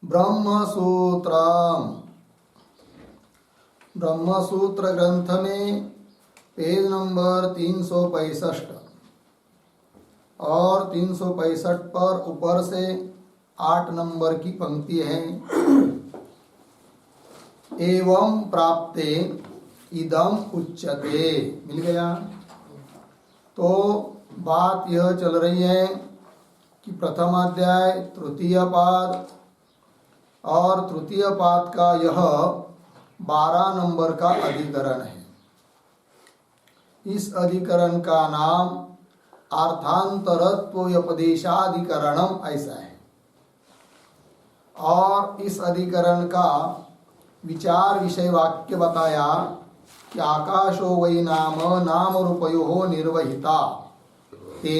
ब्रह्मसूत्र ब्रह्मसूत्र ग्रंथ में page number 365 और 365 पर ऊपर से 8 नंबर की पंक्ति है। एवं प्राप्ते इदम उच्यते। मिल गया। तो बात यह चल रही है कि प्रथम अध्याय तृतीय पाद और तृतीय पाद का यह 12 नंबर का अधिकरण है। इस अधिकरण का नाम अर्थांतरत्व व्यपदेशाधिकरणम ऐसा है। और इस अधिकरण का विचार विषय वाक्य बताया कि आकाशो वै नाम नाम रूपयो निर्वहिता ते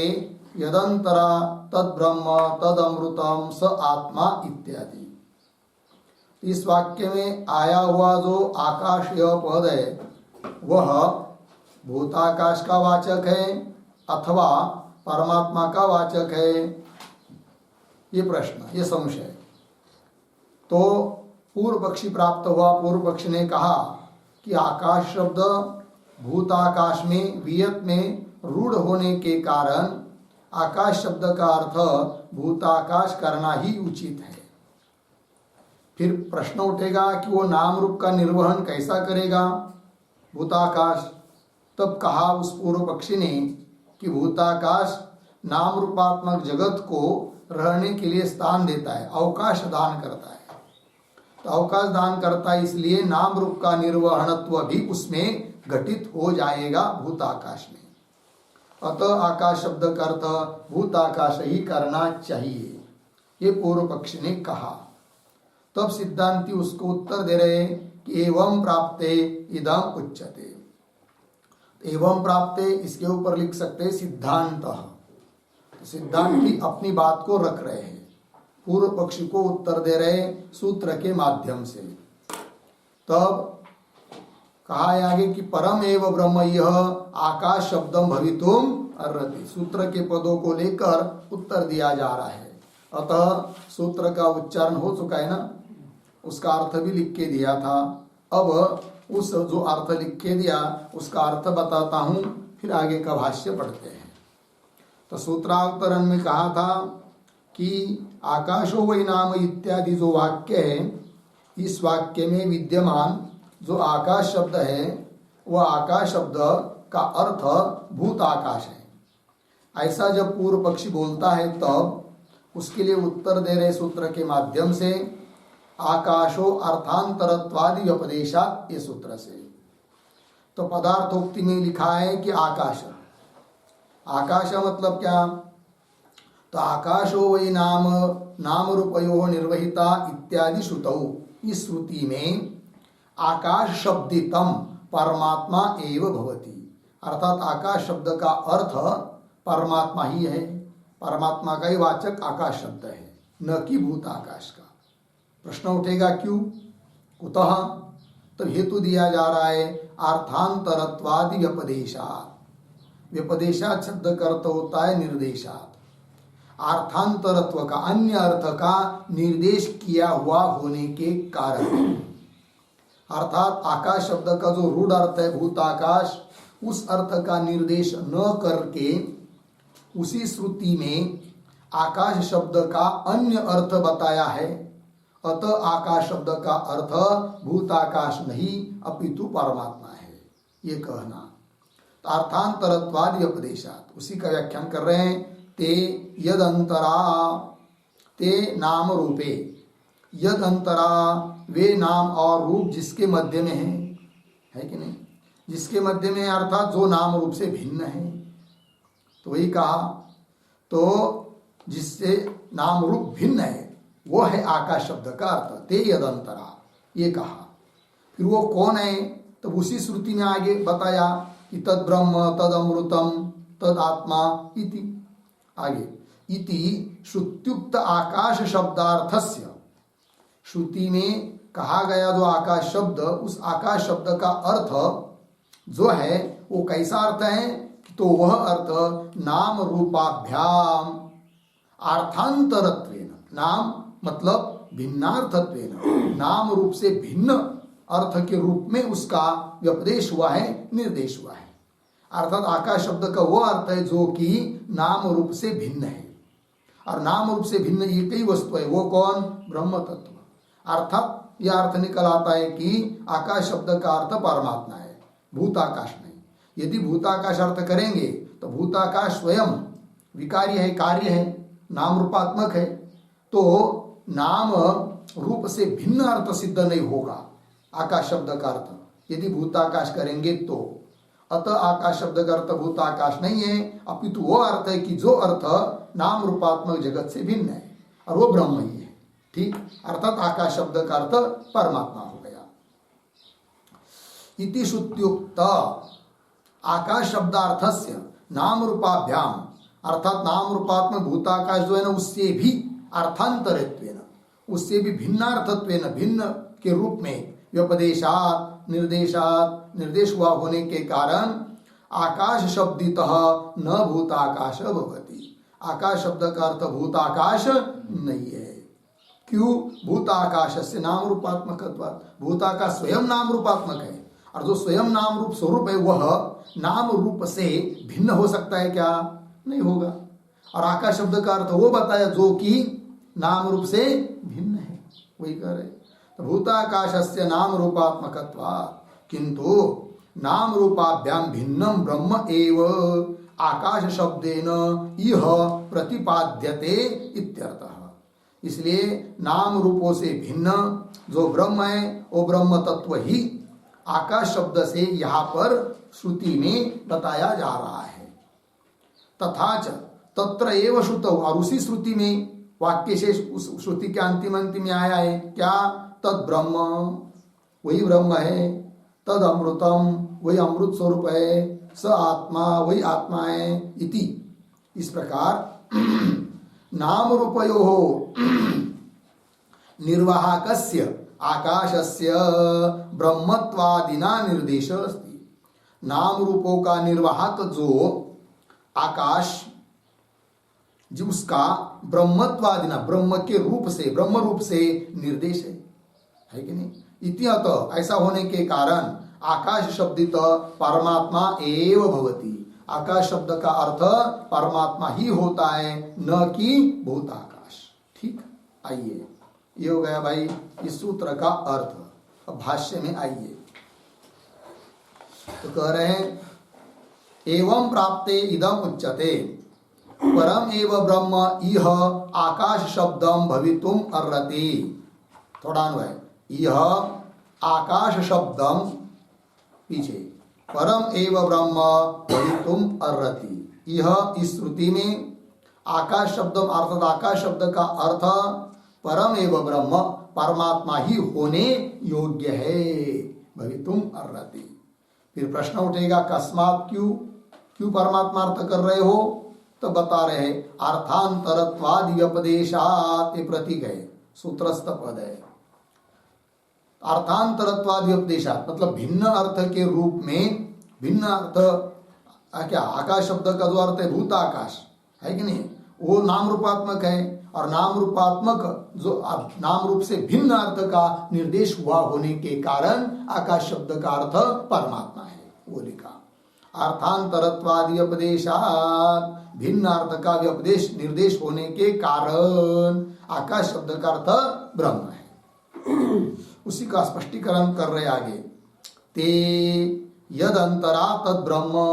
यदंतरा तद्ब्रह्म तदमृतम स आत्मा इत्यादि। इस वाक्य में आया हुआ जो आकाश यह पद है वह भूताकाश का वाचक है अथवा परमात्मा का वाचक है, ये प्रश्न, ये संशय। तो पूर्व पक्षी प्राप्त हुआ। पूर्व पक्ष ने कहा कि आकाश शब्द भूताकाश में वियत में रूढ़ होने के कारण आकाश शब्द का अर्थ भूताकाश करना ही उचित है। फिर प्रश्न उठेगा कि वो नाम रूप का निर्वहन कैसा करेगा भूताकाश। तब कहा उस पूर्व पक्षी ने कि भूताकाश नाम रूपात्मक जगत को रहने के लिए स्थान देता है, अवकाश दान करता है। तो अवकाश दान करता है, इसलिए नाम रूप का निर्वहनत्व भी उसमें घटित हो जाएगा भूताकाश में। अतः आकाश शब्द का अर्थ भूताकाश ही करना चाहिए, ये पूर्व पक्षी ने कहा। तब सिद्धांती उसको उत्तर दे रहे कि एवं प्राप्ते इदम उच्यते। एवं प्राप्ते इसके ऊपर लिख सकते सिद्धांत। तो सिद्धांती अपनी बात को रख रहे हैं, पूर्व पक्षी को उत्तर दे रहे सूत्र के माध्यम से। तब कहा है आगे कि परम एव ब्रह्म यह आकाश शब्दम भवितुम अर्हति। सूत्र के पदों को लेकर उत्तर दिया जा रहा है। अतः सूत्र का उच्चारण हो चुका है ना, उसका अर्थ भी लिख के दिया था। अब उस जो अर्थ लिख के दिया उसका अर्थ बताता हूं, फिर आगे का भाष्य पढ़ते हैं। तो सूत्रावतरण में कहा था कि आकाशो वै नाम इत्यादि जो वाक्य है, इस वाक्य में विद्यमान जो आकाश शब्द है वह आकाश शब्द का अर्थ भूत आकाश है। ऐसा जब पूर्व पक्षी बोलता है तब उसके लिए उत्तर दे रहे सूत्र के माध्यम से आकाशो अर्थांतरत्वादि व्यपदेशा, ये सूत्र से। तो पदार्थोक्ति में लिखा है कि आकाश, आकाश मतलब क्या? तो आकाशो वै नाम नाम रूपयो निर्वहिता इत्यादि श्रुतौ। इस श्रुति में आकाश शब्दितम परमात्मा एव भवति, अर्थात आकाश शब्द का अर्थ परमात्मा ही है। परमात्मा का ही वाचक आकाश शब्द है, न कि भूत आकाश का। प्रश्न उठेगा क्यों, कुतः? तब हेतु दिया जा रहा है अर्थांतरत्वादि व्यपदेशात्। व्यपदेशात् शब्द का अर्थ होता है निर्देशात्। अर्थांतरत्व का, अन्य अर्थ का निर्देश किया हुआ होने के कारण, अर्थात आकाश शब्द का जो रूढ़ अर्थ है भूताकाश, उस अर्थ का निर्देश न करके उसी श्रुति में आकाश शब्द का अन्य अर्थ बताया है। अतः आकाश शब्द का अर्थ भूताकाश नहीं अपितु परमात्मा है, ये कहना। तो अर्थांतरत्वादि उपदेशात, उसी का व्याख्यान कर रहे हैं। ते यद अंतरा, ते नाम रूपे, यद अंतरा वे नाम और रूप जिसके मध्य में है कि नहीं, जिसके मध्य में अर्थात जो नाम रूप से भिन्न है। तो वही कहा, तो जिससे नाम रूप भिन्न है वो है आकाश शब्द का अर्थ। ते यदंतरा, ये कहा। फिर वो कौन है? तो उसी श्रुति में आगे बताया कि तद ब्रह्म तद अमृतम तद आत्मा इति। आगे इति श्रुत्युक्त आकाश शब्दार्थस्य, श्रुति में कहा गया जो आकाश शब्द, उस आकाश शब्द का अर्थ जो है वो कैसा अर्थ है? तो वह अर्थ नाम रूपाभ्याम अर्थांतरत्वेन, नाम मतलब भिन्नार्थत्वेन, नाम रूप से भिन्न अर्थ के रूप में उसका व्यपदेश हुआ है, निर्देश हुआ है। अर्थात आकाश शब्द का वो अर्थ है जो कि नाम रूप से भिन्न है, और नाम रूप से भिन्न एक ही वस्तु है, वो कौन? ब्रह्म तत्व। अर्थात यह अर्थ निकल आता है कि आकाश शब्द का अर्थ परमात्मा है, भूताकाश नहीं। यदि भूताकाश अर्थ करेंगे तो भूताकाश स्वयं विकारी है, कार्य है, नाम रूपात्मक है, तो नाम रूप से भिन्न अर्थ सिद्ध नहीं होगा आकाश शब्द का अर्थ यदि भूताकाश करेंगे तो। अतः आकाश शब्द का अर्थ भूताकाश नहीं है, अपितु वो अर्थ है कि जो अर्थ नाम रूपात्मक जगत से भिन्न है, और वो ब्रह्म ही है। ठीक, अर्थात आकाश शब्द का अर्थ परमात्मा हो गया। इति श्रुत्युक्त आकाश शब्दार्थस्य नाम रूपाभ्याम, अर्थात नाम रूपात्मक भूताकाश जो है ना, उससे भी अर्थांतरत्वेन, उससे भी भिन्नार्थत्वेन, भिन्न के रूप में व्यपदेशात निर्देशात, निर्देश हुआ होने के कारण आकाश शब्दितः न भूताकाश भवति, आकाश शब्द का अर्थ भूताकाश नहीं है। क्यों? भूताकाश से नाम रूपात्मकत्वात्, भूताकाश स्वयं नाम रूपात्मक है, और जो स्वयं नाम रूप स्वरूप है वह नाम रूप से भिन्न हो सकता है क्या? नहीं होगा। और आकाश शब्द का अर्थ वो बताया जो कि नाम रूप से भिन्न है, वही कह रहे। तो भूताकाशस्य नाम रूपात्मकत्वात् किंतु नाम रूपाभ्याम भिन्नम ब्रह्म एव आकाश शब्देन इह प्रतिपाद्यते इत्यर्थः। इसलिए नाम रूपों से भिन्न जो ब्रह्म है वो ब्रह्म तत्व ही आकाश शब्द से यहाँ पर श्रुति में बताया जा रहा है। तथा च तत्र एव श्रुतौ, और उसी श्रुति में वाक्य शेष उस श्रुति के अंतिम में आया है क्या? तद ब्रह्म, वही ब्रह्म है, तद अमृतम, वही अमृत स्वरूप है, स आत्मा, वही आत्मा है, इति। इस प्रकार नाम रूपयोः निर्वाहकस्य आकाशस्य ब्रह्मत्वादिना निर्देश अस्ति। नाम रूपों का निर्वाहक जो आकाश, जो उसका ब्रह्मत्वादिना, ब्रह्म के रूप से, ब्रह्म रूप से निर्देश है कि नहीं? इत्यतः ऐसा होने के कारण आकाश शब्दित परमात्मा एव भवति, आकाश शब्द का अर्थ परमात्मा ही होता है, न कि भूताकाश। ठीक, आइए, ये हो गया भाई इस सूत्र का अर्थ। अब भाष्य में आइए, तो कह रहे हैं एवं प्राप्ते इदम उच्यते परम एव ब्रह्म इह आकाश शब्दम भवितुम अर्हति। थोड़ा अन्वय, यह आकाश शब्दम पीछे, परम एव ब्रह्म भवितुम अर्हति। यह इस श्रुति में आकाश शब्दम अर्थात आकाश शब्द का अर्थ परम एव ब्रह्म, परमात्मा ही होने योग्य है, भवितुम अर्हति। फिर प्रश्न उठेगा कस्मात्, क्यों परमात्मा अर्थ कर रहे हो? तो बता रहे अर्थांतरत्वादि व्यपदेशात्, ये प्रतीक है, सूत्रस्थ पद है। अर्थांतरत्वादि व्यपदेशात् मतलब भिन्न अर्थ के रूप में, भिन्न अर्थ क्या? आकाश शब्द का जो अर्थ है भूताकाश है कि नहीं, वो नाम रूपात्मक है, और नाम रूपात्मक जो नाम रूप से भिन्न अर्थ का निर्देश हुआ होने के कारण आकाश शब्द का अर्थ परमात्मा है, वो लिखा। अर्थांतरत्वादि व्यपदेशात्, भिन्न अर्थ का व्यपदेश निर्देश होने के कारण आकाश शब्द का अर्थ ब्रह्म है। उसी का स्पष्टीकरण कर रहे आगे, ते यद अंतरा तद ब्रह्म,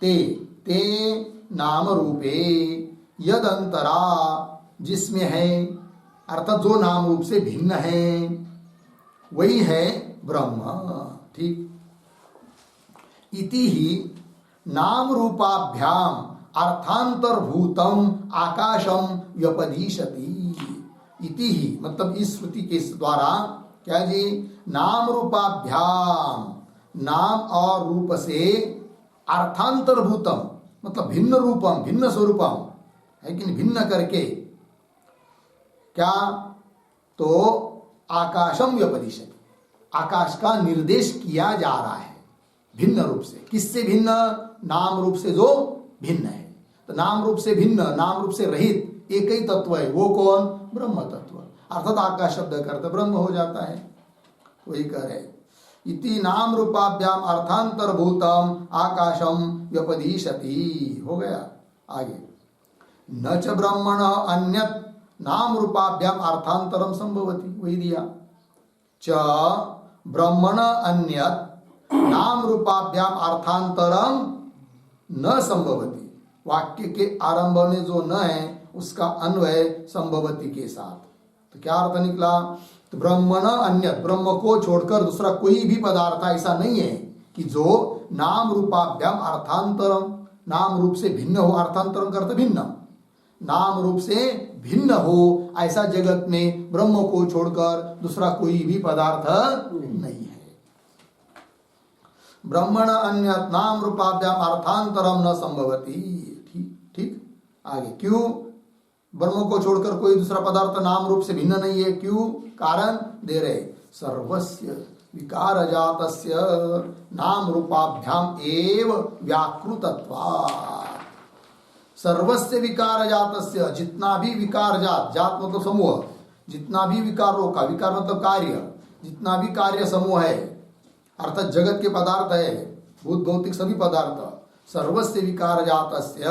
ते नाम रूपे, यद अंतरा जिसमें है, अर्थात जो नाम रूप से भिन्न है वही है ब्रह्म। ठीक, इति ही नाम रूपाभ्याम अर्थांतरभूतम आकाशम व्यपदिशति। इति ही मतलब इस श्रुति के द्वारा क्या जी? नाम रूपाभ्याम, नाम और रूप से अर्थांतरभूतम मतलब भिन्न रूपम, भिन्न स्वरूपम है कि नहीं, भिन्न करके क्या? तो आकाशम व्यपदिशति, आकाश का निर्देश किया जा रहा है भिन्न रूप से। किससे भिन्न? नाम रूप से जो भिन्न है। तो नाम रूप से भिन्न, नाम रूप से रहित एक ही तत्व है, वो कौन? ब्रह्म तत्व। अर्थात आकाश शब्द का अर्थ ब्रह्म हो जाता है। वही कह रहे इति नाम रूपाभ्याम अर्थांतरभूतम आकाशम व्यपदिशति। हो गया। आगे न च ब्रह्मण अन्यत नाम रूपाभ्याम अर्थांतरम संभवति। वही दिया च ब्रह्मण अन्यत नाम रूपाभ्याम अर्थांतरम न संभवति। वाक्य के आरंभ में जो न है उसका अन्वय संभवति के साथ। तो क्या अर्थ निकला? तो ब्रह्मण अन्यत, ब्रह्म को छोड़कर दूसरा कोई भी पदार्थ ऐसा नहीं है कि जो नाम रूपाभ्याम अर्थांतरम, नाम रूप से भिन्न हो। अर्थांतरम करते भिन्न, नाम रूप से भिन्न हो ऐसा जगत में ब्रह्म को छोड़कर दूसरा कोई भी पदार्थ नहीं है। ब्रह्मण अन्यत नाम रूपाभ्याम अर्थांतरम न संभवति। ठीक ठीक। आगे क्यों ब्रह्म को छोड़कर कोई दूसरा पदार्थ नाम रूप से भिन्न नहीं है? क्यों? कारण दे रहे सर्वस्य विकार जातस्य नाम रूपाभ्याम एव व्याकृतत्वात्। सर्वस्य विकार जातस्य, जितना भी विकार जात, जात मतलब समूह, जितना भी विकारों का, विकार मतलब कार्य, जितना भी कार्य समूह है अर्थात जगत के पदार्थ है, भूत भौतिक सभी पदार्थ, सर्वस्य विकार जातस्य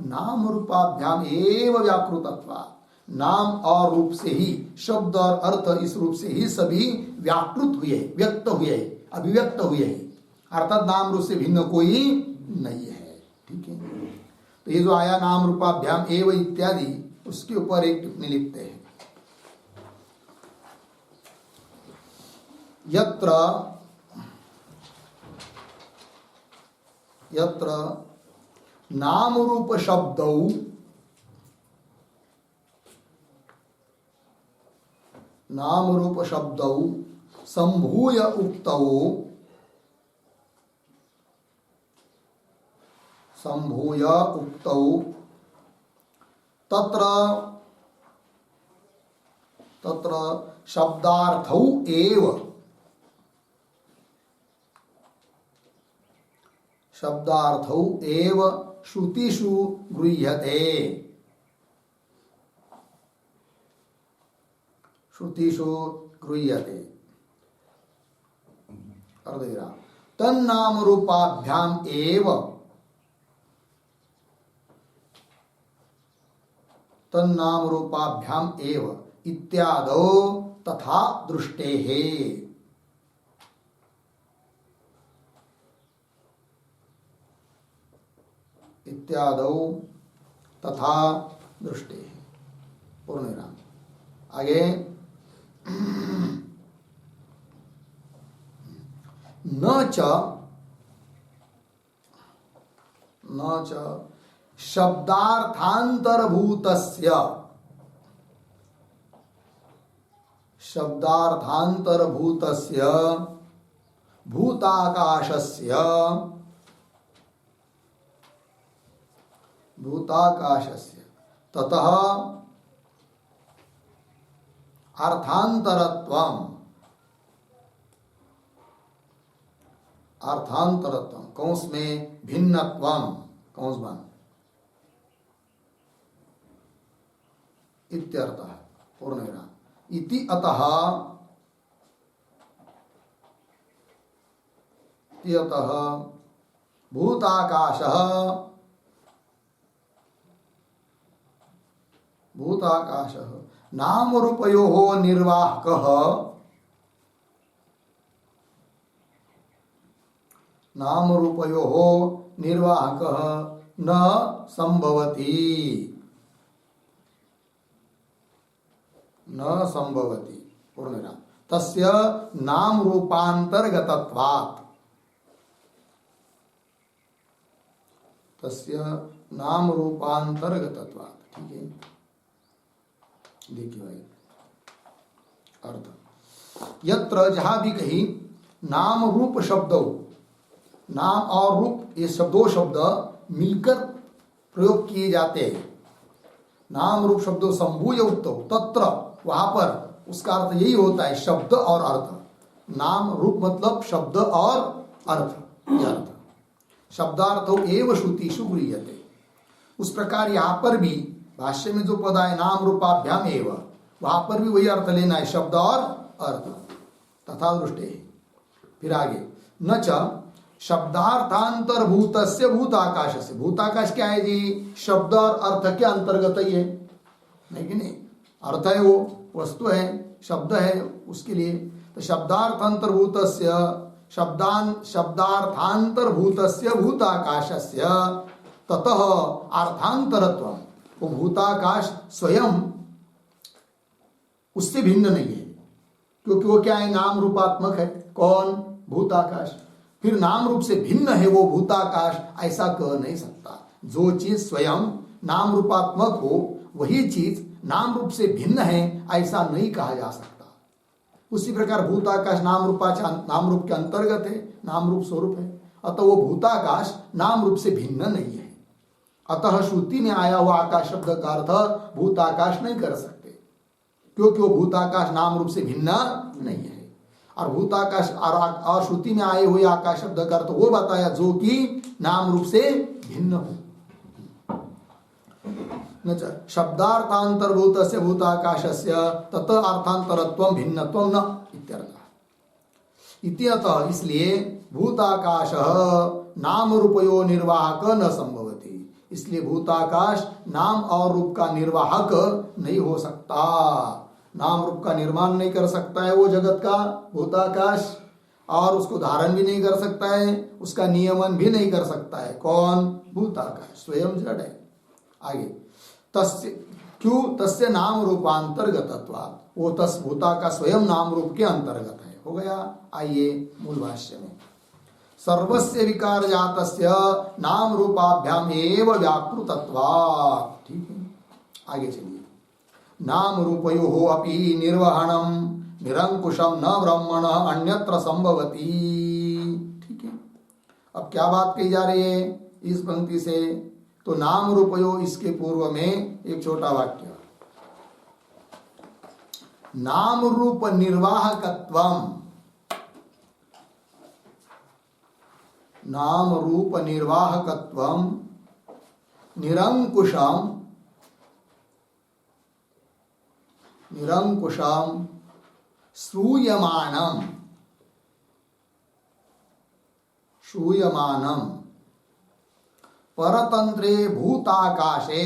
नाम रूपाभ्याम एव व्याकृतत्वात्। नाम और रूप से ही, शब्द और अर्थ इस रूप से ही सभी व्याकृत हुए, व्यक्त हुए, अभिव्यक्त हुए, अर्थात नाम रूप से भिन्न कोई नहीं है। ठीक है। तो ये जो आया नाम रूपाभ्याम एव इत्यादि, उसके ऊपर एक टिप्पणी लिखते हैं। यत्र नाम रूप शब्दौ संभूय उक्तौ तत्र शब्दार्थौ एव श्रुतिषु गृह्यते। तन्नाम रूपाभ्याम एव इत्यादौ तथा दृष्टेः। इत्यादौ तथा दृष्टि। पूर्ण विराम। आगे न च शब्दार्थांतरभूतस्य भूताकाशस्य ततः अर्थांतरत्वम कौंस में भिन्नत्वम कौंस बन इत्यर्थः। पूर्ण विराम। इति अतः भूताकाशः नाम रूपयोः निर्वाहकः न संभवति। पूर्ण विराम। तस्य नाम रूपांतर्गतत्वात् ठीक है। देखिए भाई अर्थ, यत्र जहां भी कहीं नाम रूप शब्दों, नाम और रूप ये दो शब्द मिलकर प्रयोग किए जाते हैं। नाम रूप शब्दों संभूय उक्तो तत्र, वहां पर उसका अर्थ यही होता है शब्द और अर्थ। नाम रूप मतलब शब्द और अर्थ। अर्थ शब्दार्थो एव श्रुतिषु गृह्यते। उस प्रकार यहाँ पर भी भाष्य में जो पद है नाम रूपाभ्याम एव, वहां पर भी वही अर्थ लेना है, शब्द और अर्थ, तथा दृष्टि। फिर आगे न च शब्दार्थांतरभूतस्य भूताकाशस्य। भूताकाश क्या है जी? शब्द और अर्थ के अंतर्गत ही है, नहीं कि नहीं? अर्थ है, वो वस्तु है, शब्द है उसके लिए। तो शब्दार्थांतरभूतस्य शब्दार्थांतरभूतस्य भूताकाशस्य ततः अर्थांतरत्व। वो भूताकाश स्वयं उससे भिन्न नहीं है, क्योंकि वो क्या है? नाम रूपात्मक है। कौन? भूताकाश। फिर नाम रूप से भिन्न है वो भूताकाश, ऐसा कह नहीं सकता। जो चीज स्वयं नाम रूपात्मक हो वही चीज नाम रूप से भिन्न है, ऐसा नहीं कहा जा सकता। उसी प्रकार भूताकाश नाम रूप के अंतर्गत है, नाम रूप स्वरूप है, अतः वो भूताकाश नाम रूप से भिन्न नहीं है। अतः श्रुति में आया हुआ आकाश शब्द का अर्थ भूताकाश नहीं कर सकते, क्योंकि वो भूताकाश नाम रूप से भिन्न नहीं है। और भूताकाश और श्रुति में आए हुए आकाश शब्द का अर्थ वो बताया जो कि नाम रूप से भिन्न हो। शब्दार्थांतरभूतस्य भूताकाशस्य तत अर्थांतरत्वं भिन्नत्वं न इत्यर्थः। इत्यतः इसलिए भूताकाशः नाम रूपयो निर्वाहक न संभवति। इसलिए भूताकाश नाम और रूप का निर्वाहक नहीं हो सकता, नाम रूप का निर्माण नहीं कर सकता है वो जगत का भूताकाश, और उसको धारण भी नहीं कर सकता है, उसका नियमन भी नहीं कर सकता है। कौन? भूताकाश स्वयं जड़ है। आगे तस्य क्यों? तस्य नाम रूपांतर्गतत्वात्। वो तस् भूता का स्वयं नाम रूप के अंतर्गत है। हो गया। आइए मूल भाष्य में। सर्वस्य विकार जातस्य नाम रूपाभ्याम एव व्याकृतत्वात्। ठीक है, आगे चलिए। नाम रूपयोः अपि निर्वहणम निरंकुशम न ब्रह्मण अन्यत्र संभवति। ठीक है, अब क्या बात कही जा रही है इस पंक्ति से? तो नाम रूपयो, इसके पूर्व में एक छोटा वाक्य, नाम रूप निर्वाहकत्वम, नाम रूप निर्वाहकत्वम निरंकुशम श्रूयमाणम परतंत्रे भूताकाशे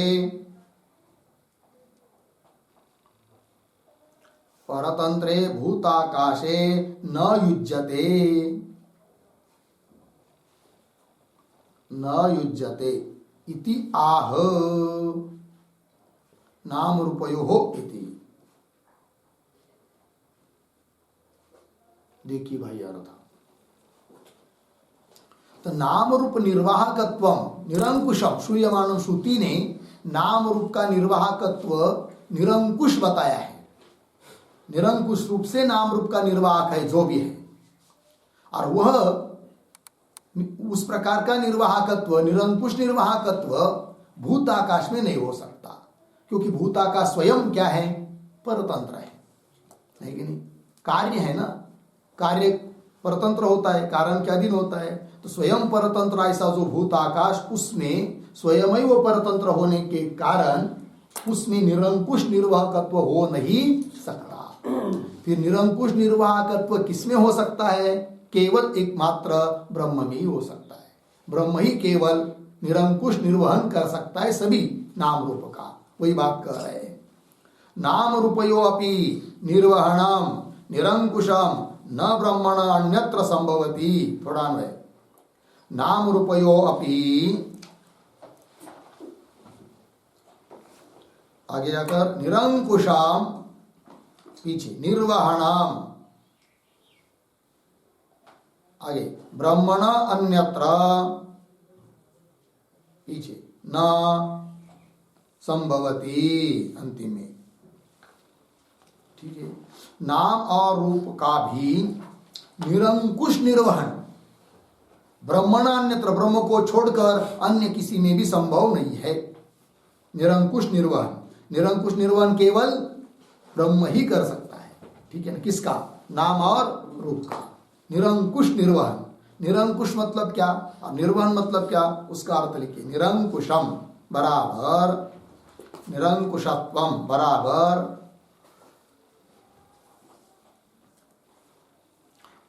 न युज्यते इति आह नाम रूपयोः इति। देखिए भाई अर्थ, तो नाम रूप निर्वाहकत्वम निरंकुशम श्रूयमाणम, श्रुति ने नाम रूप का निर्वाहकत्व निरंकुश बताया है। निरंकुश रूप से नाम रूप का निर्वाहक है जो भी है, और वह उस प्रकार का निर्वाहकत्व, निरंकुश निर्वाहकत्व भूताकाश में नहीं हो सकता, क्योंकि भूताकाश स्वयं क्या है? परतंत्र है, नहीं कि नहीं? कार्य है ना, कार्य परतंत्र होता है, कारण के अधीन होता है। तो स्वयं परतंत्र ऐसा जो भूताकाश, उसमें स्वयं ही वो परतंत्र होने के कारण उसमें निरंकुश निर्वाहकत्व हो नहीं सकता। फिर निरंकुश निर्वाहकत्व किसमें हो सकता है? केवल एकमात्र ब्रह्म में ही हो सकता है। ब्रह्म ही केवल निरंकुश निर्वहन कर सकता है सभी नाम रूप का। वही बात कह रहे हैं, नाम रूपयो अपि निर्वहणम निरंकुशम न ब्रह्मण अन्यत्र संभवति। थोड़ा अन्वय, नाम रूपयो अपि, आगे जाकर निरंकुशम, पीछे निर्वहणम, आगे ब्रह्मण अन्यत्र, पीछे न संभवति, अंतिम में। ठीक है, नाम और रूप का भी निरंकुश निर्वहन ब्रह्मण अन्यत्र, ब्रह्म को छोड़कर अन्य किसी में भी संभव नहीं है। निरंकुश निर्वहन, निरंकुश निर्वहन केवल ब्रह्म ही कर सकता है। ठीक है ना? किसका? नाम और रूप का निरंकुश निर्वहन। निरंकुश मतलब क्या और निर्वहन मतलब क्या, उसका अर्थ लिखिए। निरंकुशम बराबर निरंकुशत्वम बराबर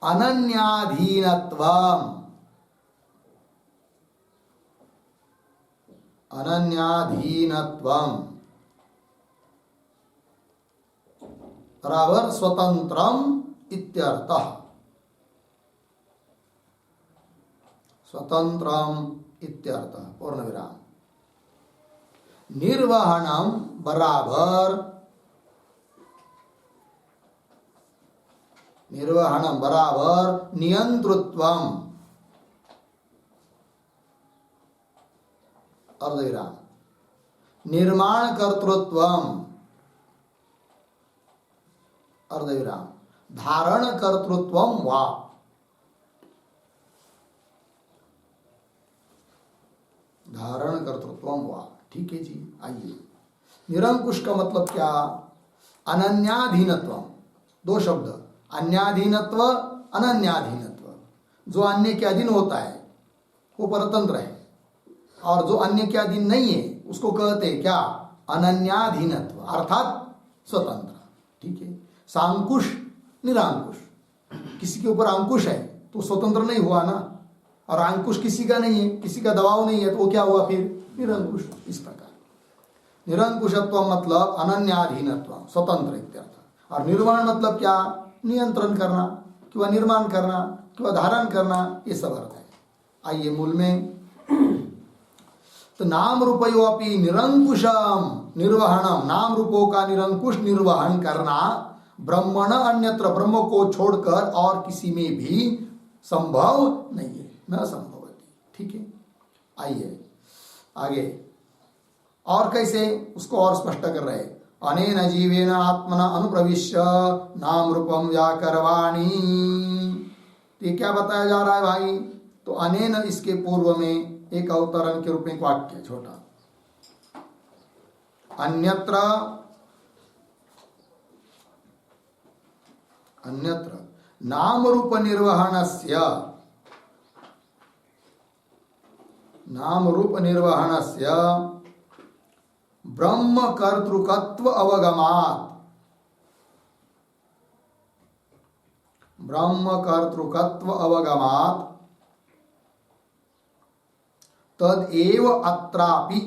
अनन्याधीनत्वम, अनन्याधीनत्वम बराबर स्वतंत्रम इत्यर्थः, स्वतंत्रम इत्यर्थः पूर्ण विराम। निर्वहणम बराबर, निर्वहणम बराबर नियंतृत्वम अर्धविराम। निर्माण कर्तृत्वम अर्धविराम। धारण कर्तृत्वम वा, धारण कर्तृत्वम वा। ठीक है जी। आइए, निरंकुश का मतलब क्या? अनन्याधीनत्व, दो शब्द, अन्याधीनत्व अनन्याधीनत्व। जो अन्य के अधीन होता है वो परतंत्र है, और जो अन्य के अधीन नहीं है उसको कहते हैं क्या? अनन्याधीनत्व अर्थात स्वतंत्र। ठीक है। सांकुश निरंकुश, किसी के ऊपर अंकुश है तो स्वतंत्र नहीं हुआ ना, और अंकुश किसी का नहीं है, किसी का दबाव नहीं है, तो वो क्या हुआ फिर? निरंकुश। इस प्रकार निरंकुशत्व मतलब अनन्याधीनत्व, स्वतंत्र इत्यर्थ। और निर्वाण मतलब क्या? नियंत्रण करना, किंवा निर्माण करना, किंवा धारण करना, ये सब अर्थ है। आइए मूल में, तो नाम रूपयोपि निरंकुशम निर्वहणम, नाम रूपों का निरंकुश निर्वहन करना, ब्रह्मण अन्यत्र, ब्रह्म को छोड़कर और किसी में भी संभव नहीं है, न संभवती। ठीक है। आइए आगे, और कैसे उसको और स्पष्ट कर रहे हैं। अनेन जीवेन आत्मना अनुप्रविश्य नाम रूपम व्याकरवाणी। ये क्या बताया जा रहा है भाई? तो अनेन, इसके पूर्व में एक अवतरण के रूप में वाक्य छोटा, अन्यत्र, अन्यत्र नाम रूप निर्वहणस्य, नाम रूप निर्वहणस्य ब्रह्म कर्तृकत्व अवगमात्, ब्रह्म कर्तृकत्व अवगमात् तदेव अत्रापि,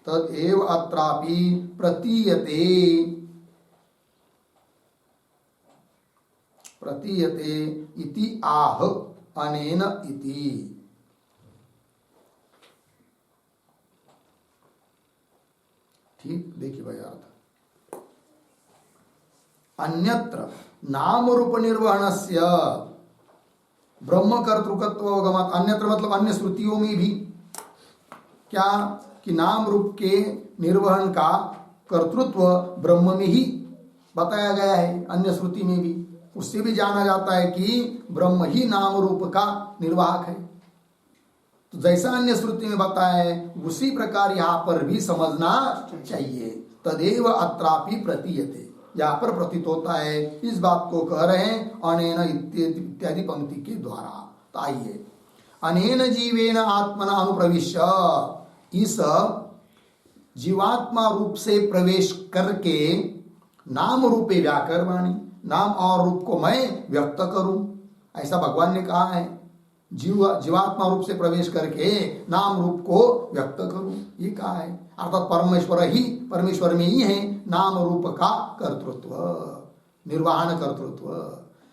तदेव अत्रापि प्रतीयते, प्रतीयते इति आह अनेन इति। ठीक, देखिए भाई अर्थ। अन्यत्र नाम रूप निर्वहणस्य ब्रह्म कर्तृकत्व अवगमात्, अन्यत्र मतलब अन्य श्रुतियों में भी क्या? कि नाम रूप के निर्वहन का कर्तृत्व ब्रह्म में ही बताया गया है, अन्य श्रुति में भी। उससे भी जाना जाता है कि ब्रह्म ही नाम रूप का निर्वाहक है। तो जैसा अन्य श्रुति में बताया है उसी प्रकार यहाँ पर भी समझना चाहिए। तदेव अत्रापि प्रतीयते, यहाँ पर प्रतीत होता है, इस बात को कह रहे हैं अनेन इत्यादि पंक्ति के द्वारा। तो आइए, अनेन जीवेन आत्मना अनुप्रविश्य, इस जीवात्मा रूप से प्रवेश करके नाम रूपे व्याकरवाणी, नाम और रूप को मैं व्यक्त करूं, ऐसा भगवान ने कहा है। जीवात्मा रूप से प्रवेश करके नाम रूप को व्यक्त करूं, ये कहा है। अर्थात परमेश्वर ही, परमेश्वर में ही है नाम रूप का कर्तृत्व, निर्वाहन कर्तृत्व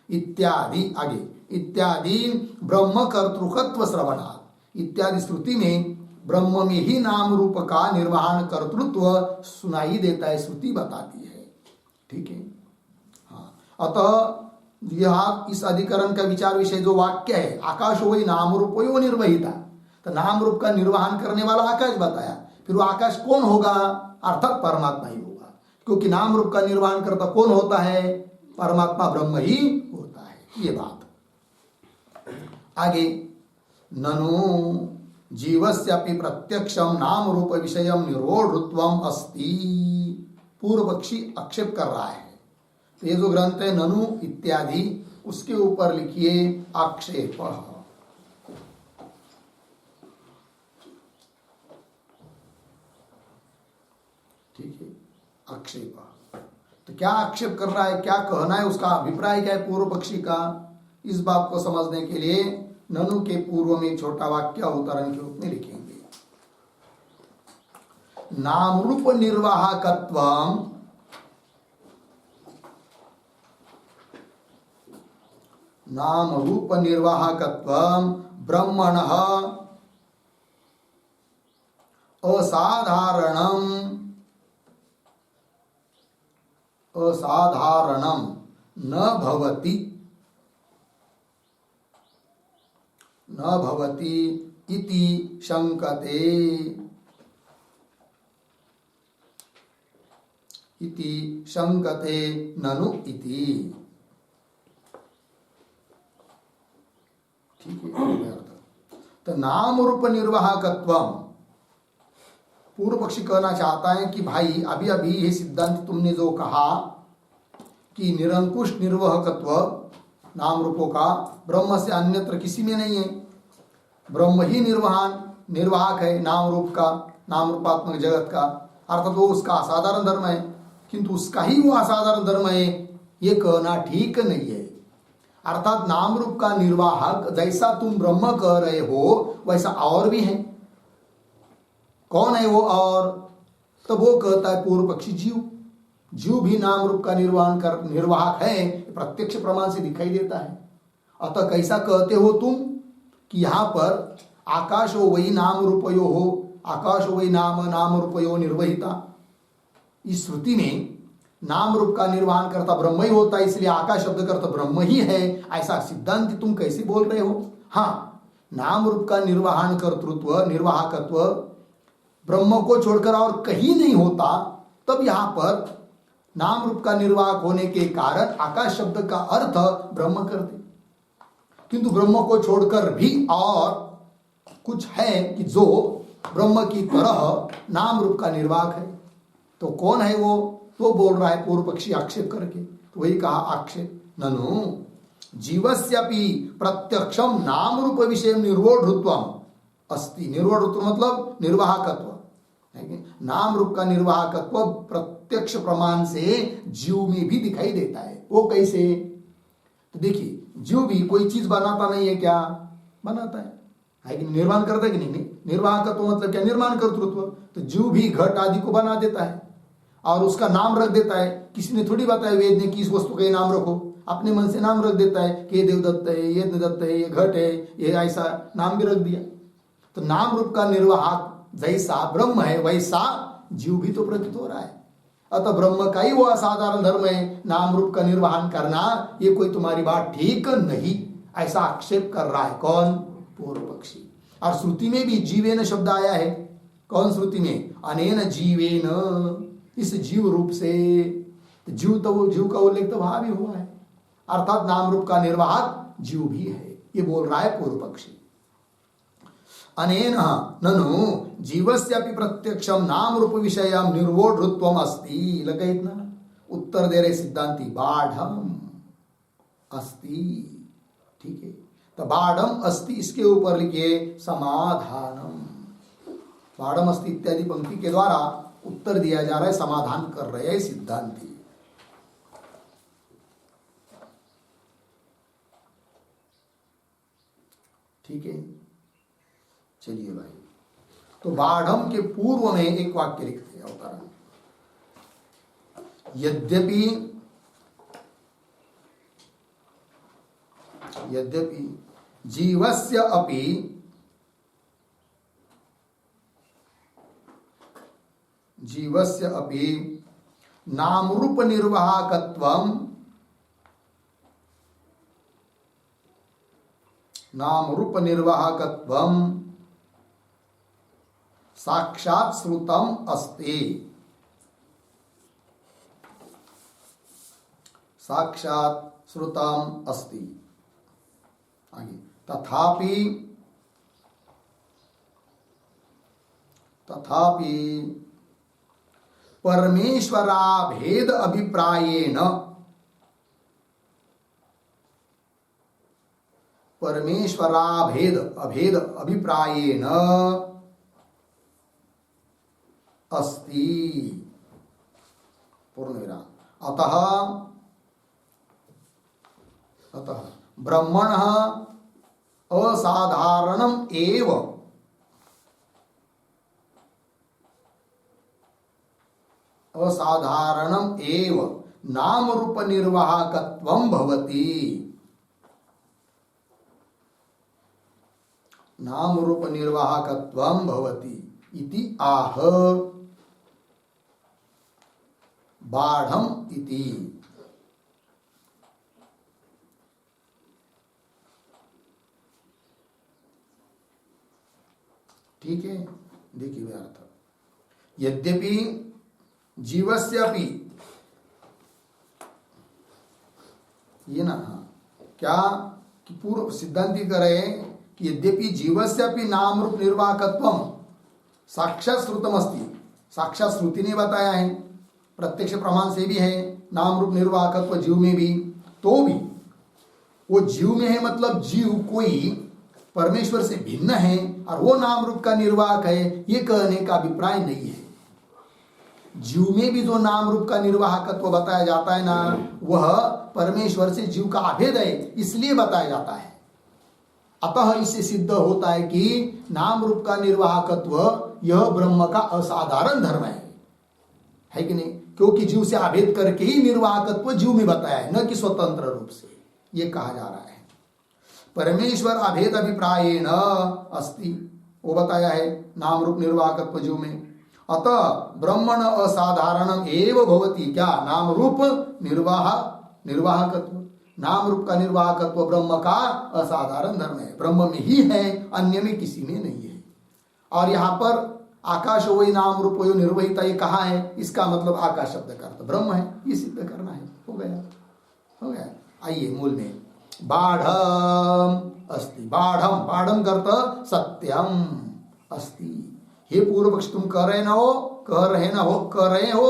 इत्यादि। आगे, इत्यादि ब्रह्म कर्तृकत्व श्रवणात्, इत्यादि श्रुति में ब्रह्म में ही नाम रूप का निर्वाहन कर्तृत्व सुनाई देता है, श्रुति बताती है। ठीक है। हाँ, अतः यह इस अधिकरण का विचार विषय जो वाक्य है, आकाश वही नाम रूप वो निर्वहिता, तो नाम रूप का निर्वहन करने वाला आकाश बताया। फिर वो आकाश कौन होगा? अर्थात परमात्मा ही होगा, क्योंकि नाम रूप का निर्वहन करता कौन होता है? परमात्मा ब्रह्म ही होता है। ये बात आगे, ननु जीवस्यापि प्रत्यक्षम नाम रूप विषयम निरोधत्वम अस्ति। पूर्व पक्षी आक्षेप कर रहा है, तो ये जो ग्रंथ है ननु इत्यादि, उसके ऊपर लिखिए आक्षेप। ठीक है, आक्षेप। तो क्या आक्षेप कर रहा है, क्या कहना है, उसका अभिप्राय क्या है पूर्व पक्षी का, इस बात को समझने के लिए ननु के पूर्व में एक छोटा वाक्य अवतरण के रूप में लिखेंगे। नाम रूप निर्वाहकत्वम नाम रूप निर्वाहकत्वम ब्रह्मणः असाधारणम न भवति इति शंकते ननु इति। ठीक है। तो नाम रूप निर्वाहकत्वम, पूर्व पक्षी कहना चाहता है कि भाई अभी अभी ये सिद्धांत तुमने जो कहा कि निरंकुश निर्वाहकत्व नाम रूपों का ब्रह्म से अन्यत्र किसी में नहीं है, ब्रह्म ही निर्वाहक है नाम रूप का, नाम रूपात्मक जगत का, अर्थात वो उसका असाधारण धर्म है, किंतु उसका ही वो असाधारण धर्म है, ये कहना ठीक नहीं है। अर्थात नाम रूप का निर्वाहक जैसा तुम ब्रह्म कह रहे हो वैसा और भी है। कौन है वो और? तो वो कहता है पूर्व पक्षी जीव भी नाम रूप का निर्वाहक है, प्रत्यक्ष प्रमाण से दिखाई देता है। अतः कैसा कहते हो तुम कि यहाँ पर आकाशो वही नाम रूपयो हो, आकाशो वही नाम रूपयो निर्वहिता, इस श्रुति में नाम रूप का निर्वहन करता ब्रह्म ही होता है, इसलिए आकाश शब्द करता ब्रह्म ही है, ऐसा सिद्धांत तुम कैसे बोल रहे हो? हाँ, नाम रूप का निर्वहन कर्तृत्व निर्वाहकत्व ब्रह्म को छोड़कर और कहीं नहीं होता, तब यहाँ पर नाम रूप का निर्वाहक होने के कारण आकाश शब्द का अर्थ ब्रह्म करते, किंतु ब्रह्म को छोड़कर भी और कुछ है कि जो ब्रह्म की तरह नाम रूप का निर्वाहक है। तो कौन है वो? तो बोल रहा है पूर्व पक्षी आक्षेप करके, तो वही कहा आक्षेप ननु जीवस्यापि प्रत्यक्षम नाम रूप विषय निर्वोढृत्वम अस्ति। निर्वोढृत्व मतलब निर्वाहकत्व, नाम रूप का निर्वाहकत्व प्रत्यक्ष प्रमाण से जीव में भी दिखाई देता है। वो कैसे? तो देखिए, जीव भी कोई चीज बनाता नहीं है, क्या बनाता है कि निर्माण करता है कि नहीं? निर्वाहकत्व मतलब क्या? निर्माण कर्तृत्व। तो जीव भी घट आदि को बना देता है और उसका नाम रख देता है। किसी ने थोड़ी बताया वेद ने कि इस वस्तु का नाम रखो, अपने मन से नाम रख देता है कि ये देवदत्त है, ये दत्त है, ये घट है, ये ऐसा नाम भी रख दिया। तो नाम रूप का निर्वाहक जैसा ब्रह्म है वैसा जीव भी तो प्रतीत हो रहा है। अतः ब्रह्म का ही वो असाधारण धर्म है नाम रूप का निर्वहन करना, ये कोई तुम्हारी बात ठीक नहीं, ऐसा आक्षेप कर रहा है कौन? पूर्व पक्षी। और श्रुति में भी जीवेन शब्द आया है। कौन श्रुति में? अनेन जीवेन, इस जीव रूप से। जीव तो वो जीव का उल्लेख तो वहां भी हुआ है, अर्थात नाम रूप का निर्वाहक जीव भी है, ये बोल रहा है पूर्व पक्षी। अनेन ननु जीवस्यापि प्रत्यक्षम नाम रूप विषयम निर्वोढृत्वम अस्ति। लगा इतना? उत्तर दे रहे सिद्धांती, बाढ़म अस्ति। ठीक है, तो बाढ़म अस्ति इसके ऊपर लिखिए समाधानम। बाढ़म अस्ति इत्यादि पंक्ति के द्वारा उत्तर दिया जा रहा है, समाधान कर रहे हैं सिद्धांती। ठीक है, चलिए भाई, तो बाढ़म के पूर्व में एक वाक्य लिखते हैं अवतरण। यद्यपि जीवस्य अपि नाम रूप निर्वाहकत्वम साक्षात् श्रुतम अस्ति। साक्षात् श्रुतम अस्ति। आगे, तथापि परमेश्वराभेद अभिप्रायेण अभेद अभिप्रायेण अस्ति। पूर्ण विराम। अतः अतः ब्रह्मणः असाधारणम एव नाम रूप निर्वाहकत्वं भवति। नाम रूप निर्वाहकत्वं भवति इति आह बाढ़म इति। ठीक है, देखिए अर्थ। यद्यपि जीवस्यापि, ये ना, क्या कि पूर्व सिद्धांति करे कि यद्यपि जीवस्यापि नाम रूप निर्वाहकत्वम साक्षात श्रुतमस्ति, साक्षात श्रुति ने बताया है, प्रत्यक्ष प्रमाण से भी है नाम रूप निर्वाहकत्व जीव में भी, तो भी वो जीव में है, मतलब जीव कोई परमेश्वर से भिन्न है और वो नाम रूप का निर्वाहक है, ये कहने का अभिप्राय नहीं है। जीव में भी जो नाम रूप का निर्वाहकत्व बताया जाता है ना, वह परमेश्वर से जीव का अभेद है, इसलिए बताया जाता है। अतः इससे सिद्ध होता है कि नाम रूप का निर्वाहकत्व यह ब्रह्म का असाधारण धर्म है कि नहीं? क्योंकि जीव से अभेद करके ही निर्वाहकत्व जीव में बताया है, न कि स्वतंत्र रूप से। ये कहा जा रहा है परमेश्वर अभेद अभिप्रायेण अस्ति, वो बताया है नाम रूप निर्वाहकत्व जीव में। अतः ब्रह्मण असाधारणम एव भवति, क्या नाम रूप निर्वाहकत्व, नाम रूप का निर्वाहकत्व ब्रह्म का असाधारण धर्म है, ब्रह्म में ही है, अन्य में किसी में नहीं है। और यहाँ पर आकाश वही नाम रूप वही निर्वहिता, ये कहा है, इसका मतलब आकाश शब्द का अर्थ ब्रह्म है, ये सिद्ध करना है। हो गया। आइए मूल में, बाढ़म अस्ति, बाढ़म, बाढ़म करता सत्यम अस्ति। हे पूर्व पक्ष, तुम कह रहे हो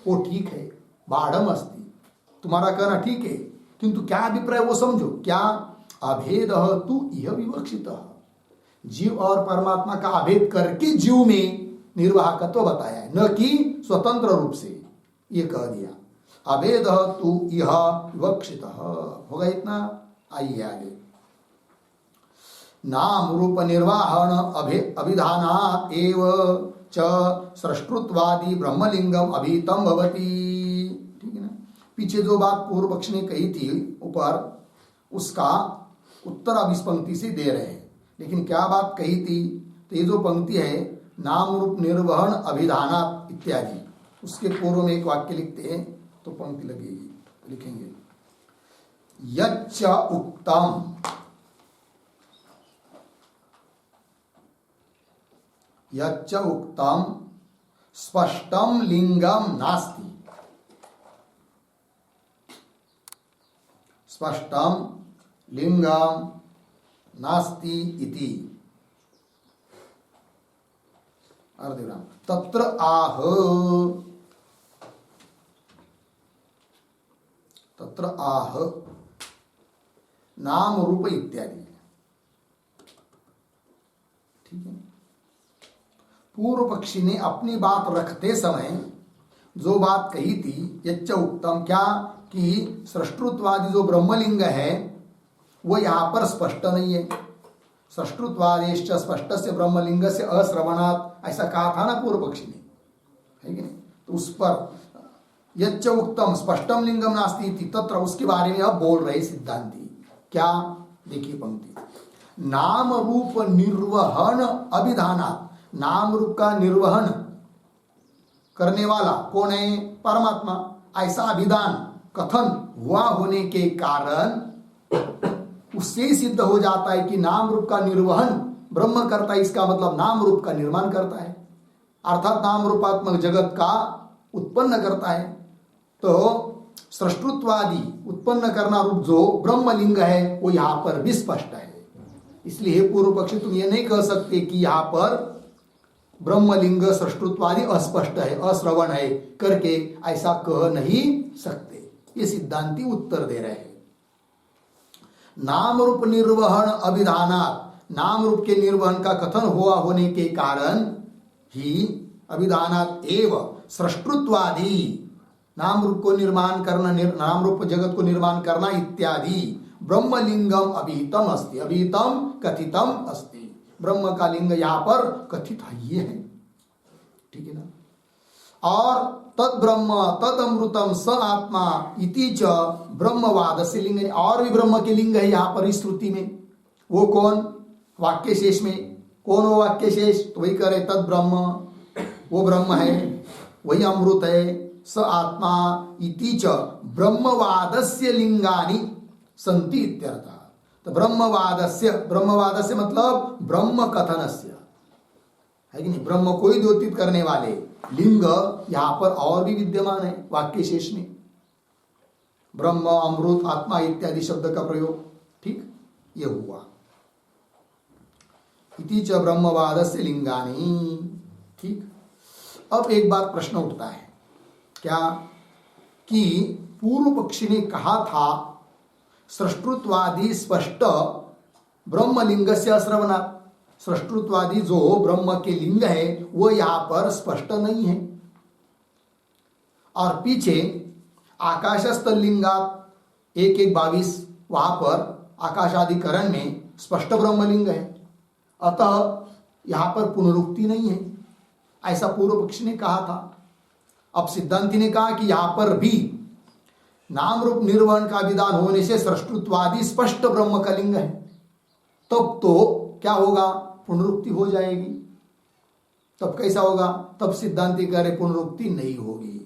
वो ठीक है, बाढ़म अस्ति, तुम्हारा कहना ठीक है, किंतु क्या अभिप्राय वो समझो। क्या अभेद तु यह विवक्षित, जीव और परमात्मा का अभेद करके जीव में निर्वाहकत्व बताया है, न कि स्वतंत्र रूप से, ये कह दिया। अभेद तु यह विवक्षित, होगा इतना। आइए आगे, नाम रूप निर्वाहन अभिधानात् एव च सृष्टृत्वादि ब्रह्मलिंगम अभीतम भवति। ठीक है ना? पीछे जो बात पूर्व पक्ष ने कही थी ऊपर, उसका उत्तर अब इस पंक्ति से दे रहे हैं। लेकिन क्या बात कही थी? तो ये जो पंक्ति है नाम रूप निर्वहन अभिधानात् इत्यादि, उसके पूर्व में एक वाक्य लिखते हैं तो पंक्ति लगेगी, लिखेंगे यच्च उक्तम, यच्च उक्तम स्पष्टम लिंगम नास्ति, स्पष्टम लिंगम नास्ति इति अर्धविराम तत्र आह, तत्र आह नाम रूप इत्यादि। ठीक है, पूर्व पक्षी ने अपनी बात रखते समय जो बात कही थी, यच्च उक्तम, क्या कि सृष्टृत्वादि जो ब्रह्मलिंग है वो यहाँ पर स्पष्ट नहीं है। सृष्टृत्वादेश्च स्पष्ट से ब्रह्मलिंग से अश्रवणात्, ऐसा कहा था ना पूर्व पक्षी ने, है कि नहीं? तो उस पर यच्च उक्तम स्पष्टम लिंगम नास्ति इति, तत्र उसके बारे में अब बोल रहे सिद्धांति। क्या? देखिए पंक्ति, नाम रूप निर्वहन अभिधानात्, नाम रूप का निर्वहन करने वाला कौन है? परमात्मा। ऐसा अभिधान कथन हुआ होने के कारण उससे ही सिद्ध हो जाता है कि नाम रूप का निर्वहन ब्रह्म करता है, इसका मतलब नाम रूप का निर्माण करता है, अर्थात नाम रूपात्मक जगत का उत्पन्न करता है। तो सृष्टृत्वादि उत्पन्न करना रूप जो ब्रह्मलिंग है वो यहाँ पर भी स्पष्ट है। इसलिए पूर्व पक्षी तुम ये नहीं कह सकते कि यहाँ पर ब्रह्मलिंग सृष्टृत्वादि अस्पष्ट है, अश्रवण है करके ऐसा कह नहीं सकते। ये सिद्धांति उत्तर दे रहे हैं। नाम रूप निर्वहन अभिधानात्, नाम रूप के निर्वहन का कथन हुआ होने के कारण ही अभिधानात् एव सृष्टृत्वादि, नाम रूप को निर्माण करना, नाम रूप जगत को निर्माण करना इत्यादि ब्रह्मलिंगम अभिहितम अस्ति, अभिहितम कथितम अस्ति। ब्रह्म का लिंग यहाँ पर कथित है, ठीक है ना। और तद ब्रह्म तद अमृतम स आत्मा इति च ब्रह्मवाद से लिंग, और भी ब्रह्म के लिंग है यहाँ पर इस श्रुति में। वो कौन? वाक्य शेष में कौन वो वाक्य शेष? तो वही करे तद ब्रह्म, वो ब्रह्म है, वही अमृत है, स आत्मा इति च ब्रह्मवादस्य लिंगानि संति इत्यर्थः। तो ब्रह्मवादस्य मतलब ब्रह्म कथनस्य है कि नहीं, ब्रह्म को ही द्योतित करने वाले लिंग यहां पर और भी विद्यमान है वाक्य शेष में। ब्रह्म, अमृत, आत्मा इत्यादि शब्द का प्रयोग, ठीक, ये हुआ। इति च ब्रह्मवादस्य लिंगानि, ठीक। अब एक बात प्रश्न उठता है, क्या कि पूर्व पक्षी ने कहा था सृष्टुत्वादि स्पष्ट ब्रह्मलिंग से अश्रवणात्, सृष्टुत्वादि जो ब्रह्म के लिंग है वो यहां पर स्पष्ट नहीं है। और पीछे आकाशस्थ लिंगात 1:22 वहां पर आकाशादिकरण में स्पष्ट ब्रह्मलिंग है, अतः यहां पर पुनरुक्ति नहीं है, ऐसा पूर्व पक्षी ने कहा था। अब सिद्धांति ने कहा कि यहां पर भी नाम रूप निर्वहन का विधान होने से सृष्टुत्वादि स्पष्ट ब्रह्म का लिंग है, तब तो क्या होगा? पुनरुक्ति हो जाएगी। तब कैसा होगा? तब सिद्धांति कह रहे पुनरुक्ति नहीं होगी।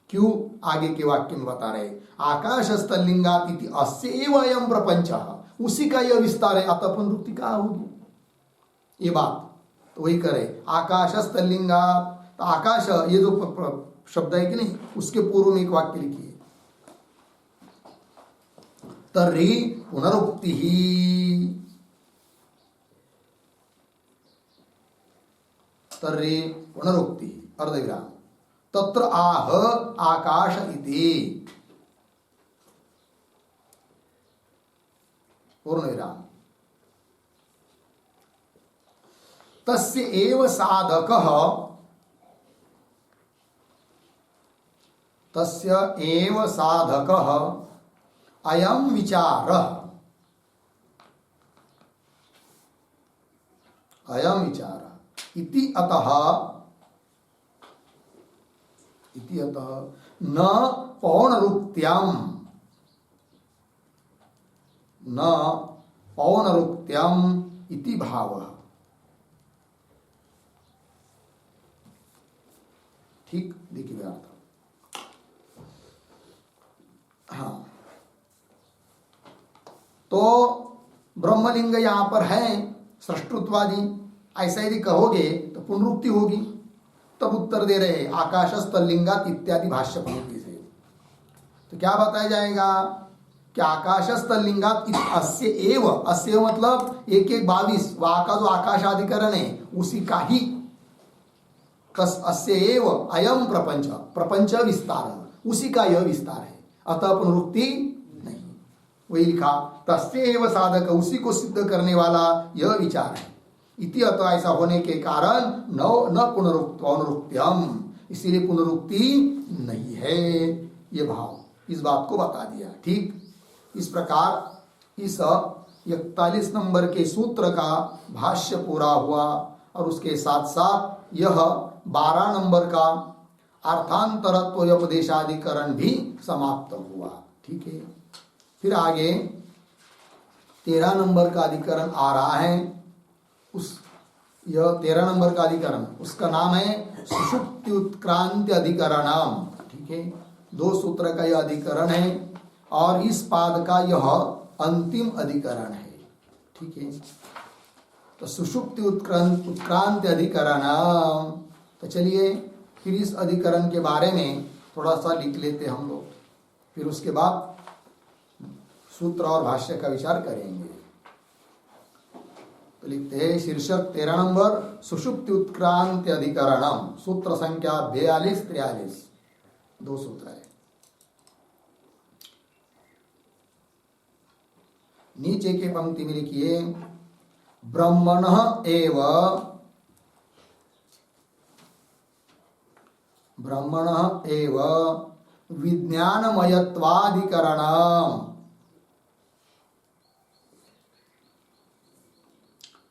क्यों? आगे के वाक्य में बता रहे, आकाशस्थ लिंगात इति अस्यैव अयं प्रपंचः, उसी का यह विस्तार है, अतः पुनरुक्ति कहाँ होगी? ये बात तो वही करे, आकाशस्थ लिंगात। तो आकाश ये जो शब्द है कि नहीं, उसके पूर्व में एक वाक्य लिखिए, तर्हि पुनरुक्ति ही, तर्हि पुनरुक्ति अर्धविराम, तत्र आह आकाश इति पूर्णविराम, तस्य एव साधकः, तस्य एव साधकः अयं विचारः, अयं विचारः इति अतः न पौनरुक्त्यम्, न पौनरुक्त्यम् इति भावः, ठीक। देखिए अर्थ, हाँ, तो ब्रह्मलिंग यहां पर है सृष्टुत्वादि, ऐसा यदि कहोगे तो पुनरुक्ति होगी। तब उत्तर दे रहे आकाशस्थ लिंगात इत्यादि भाष्य पंक्ति से। तो क्या बताया जाएगा कि आकाशस्थ लिंगात अस्य एव, अस्य मतलब 1:22 वहां का जो आकाशाधिकरण है उसी का ही, अस्य एव अयम प्रपंच, प्रपंच विस्तार, उसी का यह विस्तार है, अतः पुनरुक्ति नहीं। वही लिखा, तस्य एव साधक, उसी को सिद्ध करने वाला यह विचार है। इति अतः ऐसा होने के कारण न पुनरुक्त्यम, इसीलिए पुनरुक्ति नहीं है, ये भाव, इस बात को बता दिया, ठीक। इस प्रकार इस 41 नंबर के सूत्र का भाष्य पूरा हुआ और उसके साथ साथ यह 12 नंबर का अर्थांतरत्वोपदेशाधिकरण भी समाप्त हुआ, ठीक है। फिर आगे 13 नंबर का अधिकरण आ रहा है, यह 13 नंबर का अधिकरण, उसका नाम है सुषुप्ति उत्क्रांति अधिकरणम, ठीक है। 2 सूत्र का यह अधिकरण है और इस पाद का यह अंतिम अधिकरण है, ठीक है। तो सुषुप्ति उत्क्रांति अधिकरणम, तो चलिए फिर इस अधिकरण के बारे में थोड़ा सा लिख लेते हम लोग, फिर उसके बाद सूत्र और भाष्य का विचार करेंगे। तो लिखते हैं शीर्षक 13 नंबर सुषुप्ति उत्क्रांति अधिकरणम, सूत्र संख्या 42-43, 2 सूत्र है। नीचे के पंक्ति में लिखिए, ब्रह्मणः एव विज्ञानमयत्वाधिकरणम,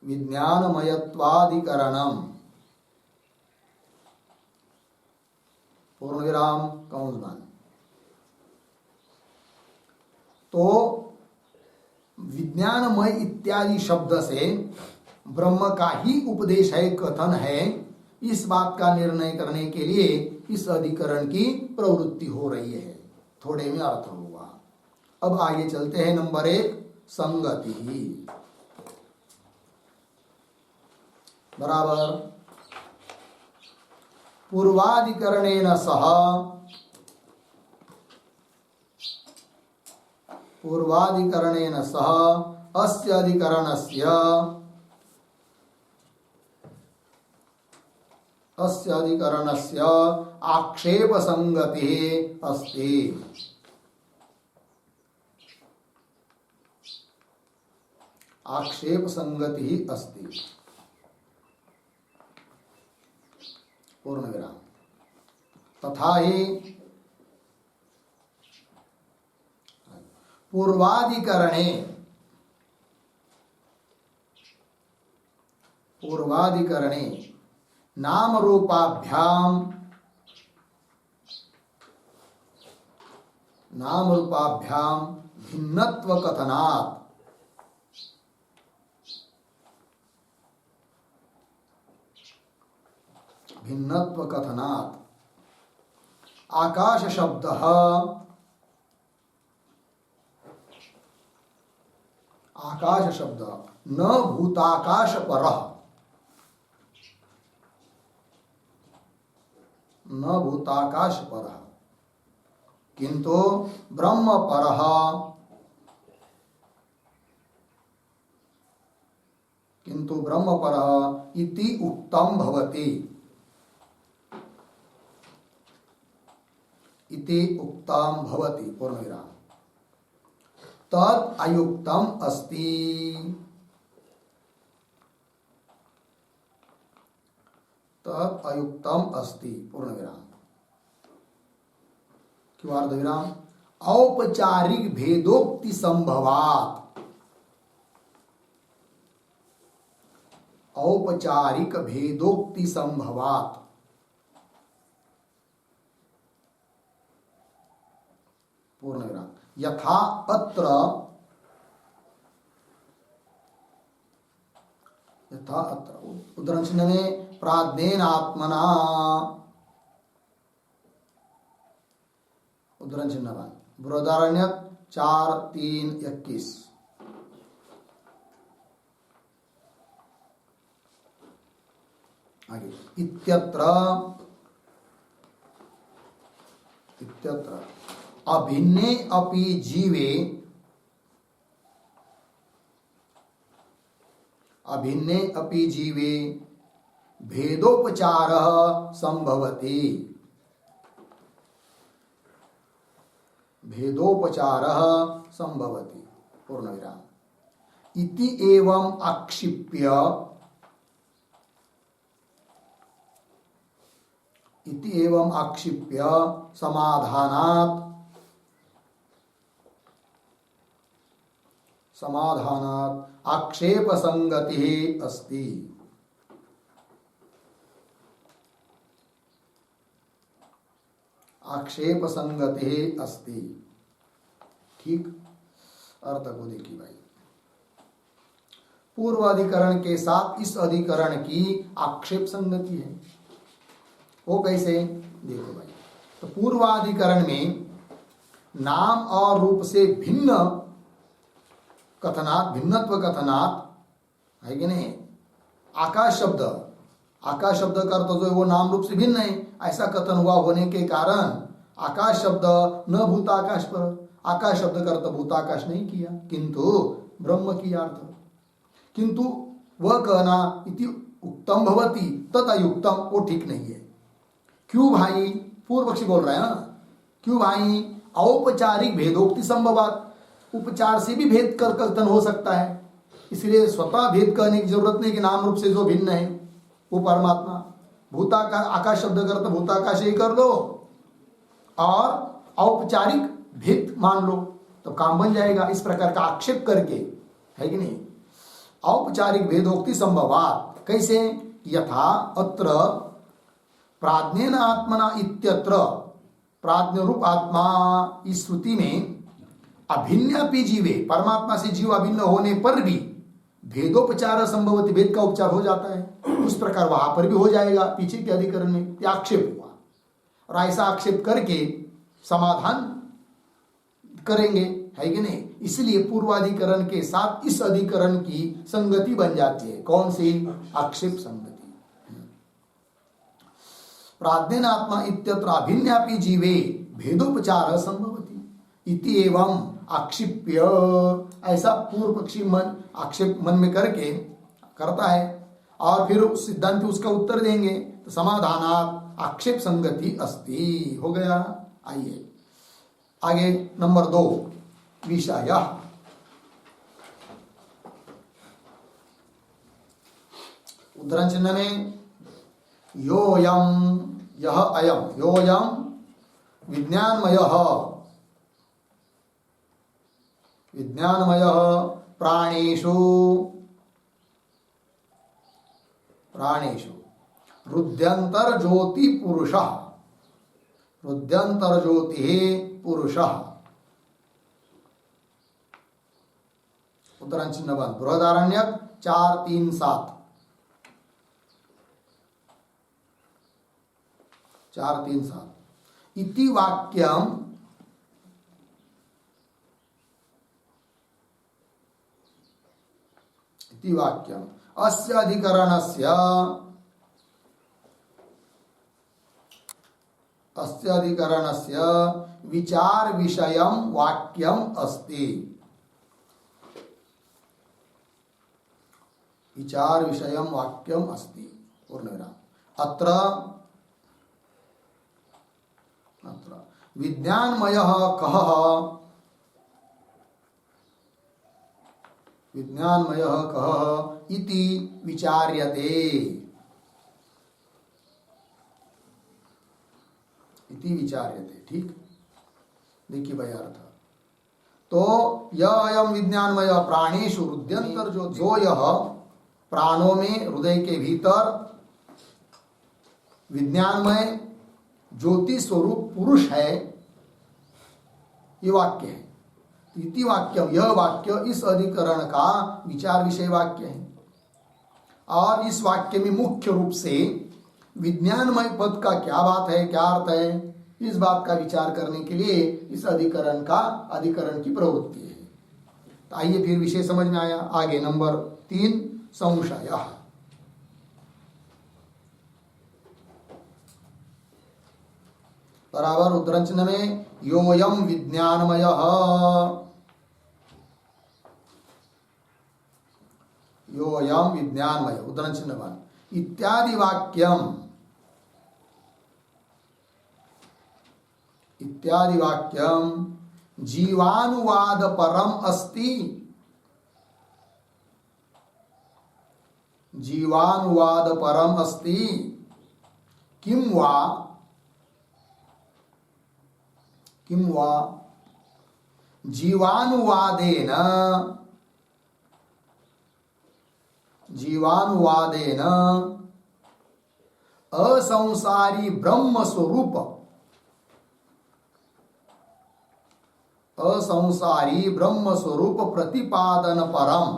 विज्ञानमयत्वाधिकरणम, पूर्ण विराम कंस बंद। तो विज्ञानमय इत्यादि शब्द से ब्रह्म का ही उपदेश है, कथन है, इस बात का निर्णय करने के लिए इस अधिकरण की प्रवृत्ति हो रही है। थोड़े में अर्थ हुआ। अब आगे चलते हैं। नंबर 1 संगति बराबर पूर्वाधिकरणेन सह, पूर्वाधिकरणेन सह अस्य अधिकरणस्य, अस्य अधिकरणस्य आक्षेप संगति अस्ति। आक्षेप संगति अस्ति। पूर्ण विराम। तथा ही पूर्वाधिकरणे, पूर्वाधिकरणे नाम रूपाभ्याम, नाम रूपाभ्याम भिन्नत्व कथनात्, भिन्नत्व कथनात् आकाश शब्दः, आकाश शब्द न भूताकाश परः, न भूताकाश परः किंतु ब्रह्म परः, किंतु ब्रह्म परः इति उक्तम भवति, इति उक्तम भवति। पूर्णविराम। तत् अयुक्तम अस्ति, तत् अयुक्तम अस्ति। पूर्णविराम। क्यों अर्धविराम? औपचारिक भेदोक्ति संभवात्, औपचारिक भेदोक्ति संभवात्। पूर्णविराम। यथा अत्र, यथा अत्र उद्धरण चिन्ह में प्राज्ञेन आत्मना, उद्धरण चिन्ह बृहदारण्यक 4:3-21। आगे इत्यत्र, इत्यत्र अभिन्ने अपि जीवे, अभिन्ने अपि जीवे भेदोपचारः संभवति, भेदोपचारः संभवति। पूर्णविराम। इति एवं आक्षिप्य, इति एवं आक्षिप्य समाधानात्, समाधानात् आक्षेप संगति अस्ति। आक्षेप संगति अस्ति। ठीक। अर्थ को देखिए भाई। पूर्व अधिकरण के साथ इस अधिकरण की आक्षेप संगति है। वो कैसे? देखो भाई। तो पूर्वाधिकरण में नाम और रूप से भिन्न कथनात्, भिन्नत्व कथनात् है कि नहीं? आकाश शब्द, आकाश शब्द का अर्थ जो है वो नाम रूप से भिन्न है, ऐसा कथन हुआ होने के कारण आकाश शब्द न भूताकाश पर, आकाश शब्द का अर्थ भूताकाश नहीं किया, किंतु ब्रह्म किया अर्थ। किंतु वह कहना इति उक्तम भवति तत् अयुक्तम, वो ठीक नहीं है। क्यों भाई? पूर्व पक्षी बोल रहे हैं ना। क्यों भाई? औपचारिक भेदोक्ति संभवात, उपचार से भी भेद कर कथन हो सकता है, इसलिए स्वतः भेद करने की जरूरत नहीं कि नाम रूप से जो भिन्न है वो परमात्मा। भूताकाश, आकाश शब्द कर तो भूताकाश ही कर लो, और औपचारिक भेद मान लो तो काम बन जाएगा। इस प्रकार का आक्षेप करके, है कि नहीं। औपचारिक भेदोक्ति संभवात, कैसे? यथा अत्र प्राज्ञेन आत्मना इत्यत्र, प्राज्ञ रूप आत्मा इस श्रुति में अभिन्नपि जीवे, परमात्मा से जीव अभिन्न होने पर भी भेदोपचार संभवति, भेद का उपचार हो जाता है, उस प्रकार वहां पर भी हो जाएगा पीछे के अधिकरण में। यह आक्षेप हुआ और ऐसा आक्षेप करके समाधान करेंगे, है कि नहीं। इसलिए पूर्वाधिकरण के साथ इस अधिकरण की संगति बन जाती है। कौन सी? आक्षेप संगति। प्राज्ञेन आत्मा इत्यत्र अभिन्नापि जीवे भेदोपचार संभवति इति एवं आक्षिप्य, ऐसा पूर्व पक्षी मन आक्षेप मन में करके करता है और फिर सिद्धांत उसका उत्तर देंगे तो समाधानात् आक्षेप संगति अस्ति, हो गया। आइए आगे नंबर 2 विषय। उद्धरण चिन्ह में योयम, यह अयम, योयम विज्ञानमयः, विज्ञानमयः प्राणेषु, प्राणेषु रुद्यंतर ज्योति पुरुषः, रुद्यंतर ज्योति पुरुषः। उत्तरण चिन्ह बंद। बृहदारण्यक 4-3-7, 4-3-7 इति वाक्यम, इति वाक्यम अस्य अधिकरणस्य, अस्य अधिकरणस्य विचार विषयम वाक्यम अस्ति, विचार विषयम वाक्यम अस्ति पूर्णविराम। अत्र विज्ञानमयः कः, विज्ञानमयः कः इति विचार्यते, इति विचार्यते। ठीक, देखिए भाई अर्थ। तो यह अयम विज्ञानमय प्राणेषु रुद्यंतर, जो यह प्राणों में हृदय के भीतर विज्ञानमय ज्योति स्वरूप पुरुष है, ये वाक्य है। इति वाक्यम, यह वाक्य इस अधिकरण का विचार विषय वाक्य है और इस वाक्य में मुख्य रूप से विज्ञानमय पद का क्या बात है, क्या अर्थ है, इस बात का विचार करने के लिए इस अधिकरण का, अधिकरण की प्रवृत्ति है। तो आइए फिर विषय समझ में आया। आगे नंबर 3 संशय। बराबर उद्धरण चिन्ह में योयम विज्ञानमयः, योयम विज्ञानमय उद्धरण चिन्ह बंद इत्यादि वाक्यम, इत्यादि वाक्यम जीवानुवाद परम अस्ति, जीवानुवाद परम अस्ति किम वा, किम वा जीवानुवादेन, जीवानुवादेन असंसारी ब्रह्म स्वरूप, असंसारी ब्रह्म स्वरूप प्रतिपादन परम,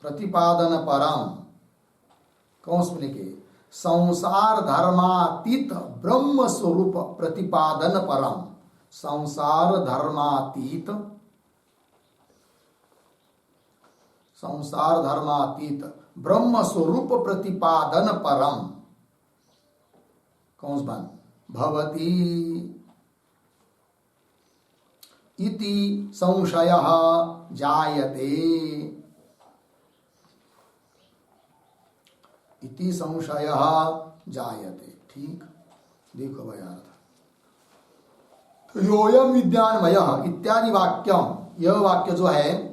प्रतिपादन परम, कौंस में लिखे संसार धर्मातीत ब्रह्म स्वरूप प्रतिपादन परम, संसार धर्मातीत, संसार धर्मातीत ब्रह्म स्वरूप प्रतिपादन परम, कौन बन भवति इति संशयः जायते, इति संशयः जायते। ठीक, देखो भाई अर्थ। तो योयम विज्ञानमयः इत्यादि वाक्यम, यह वाक्य जो है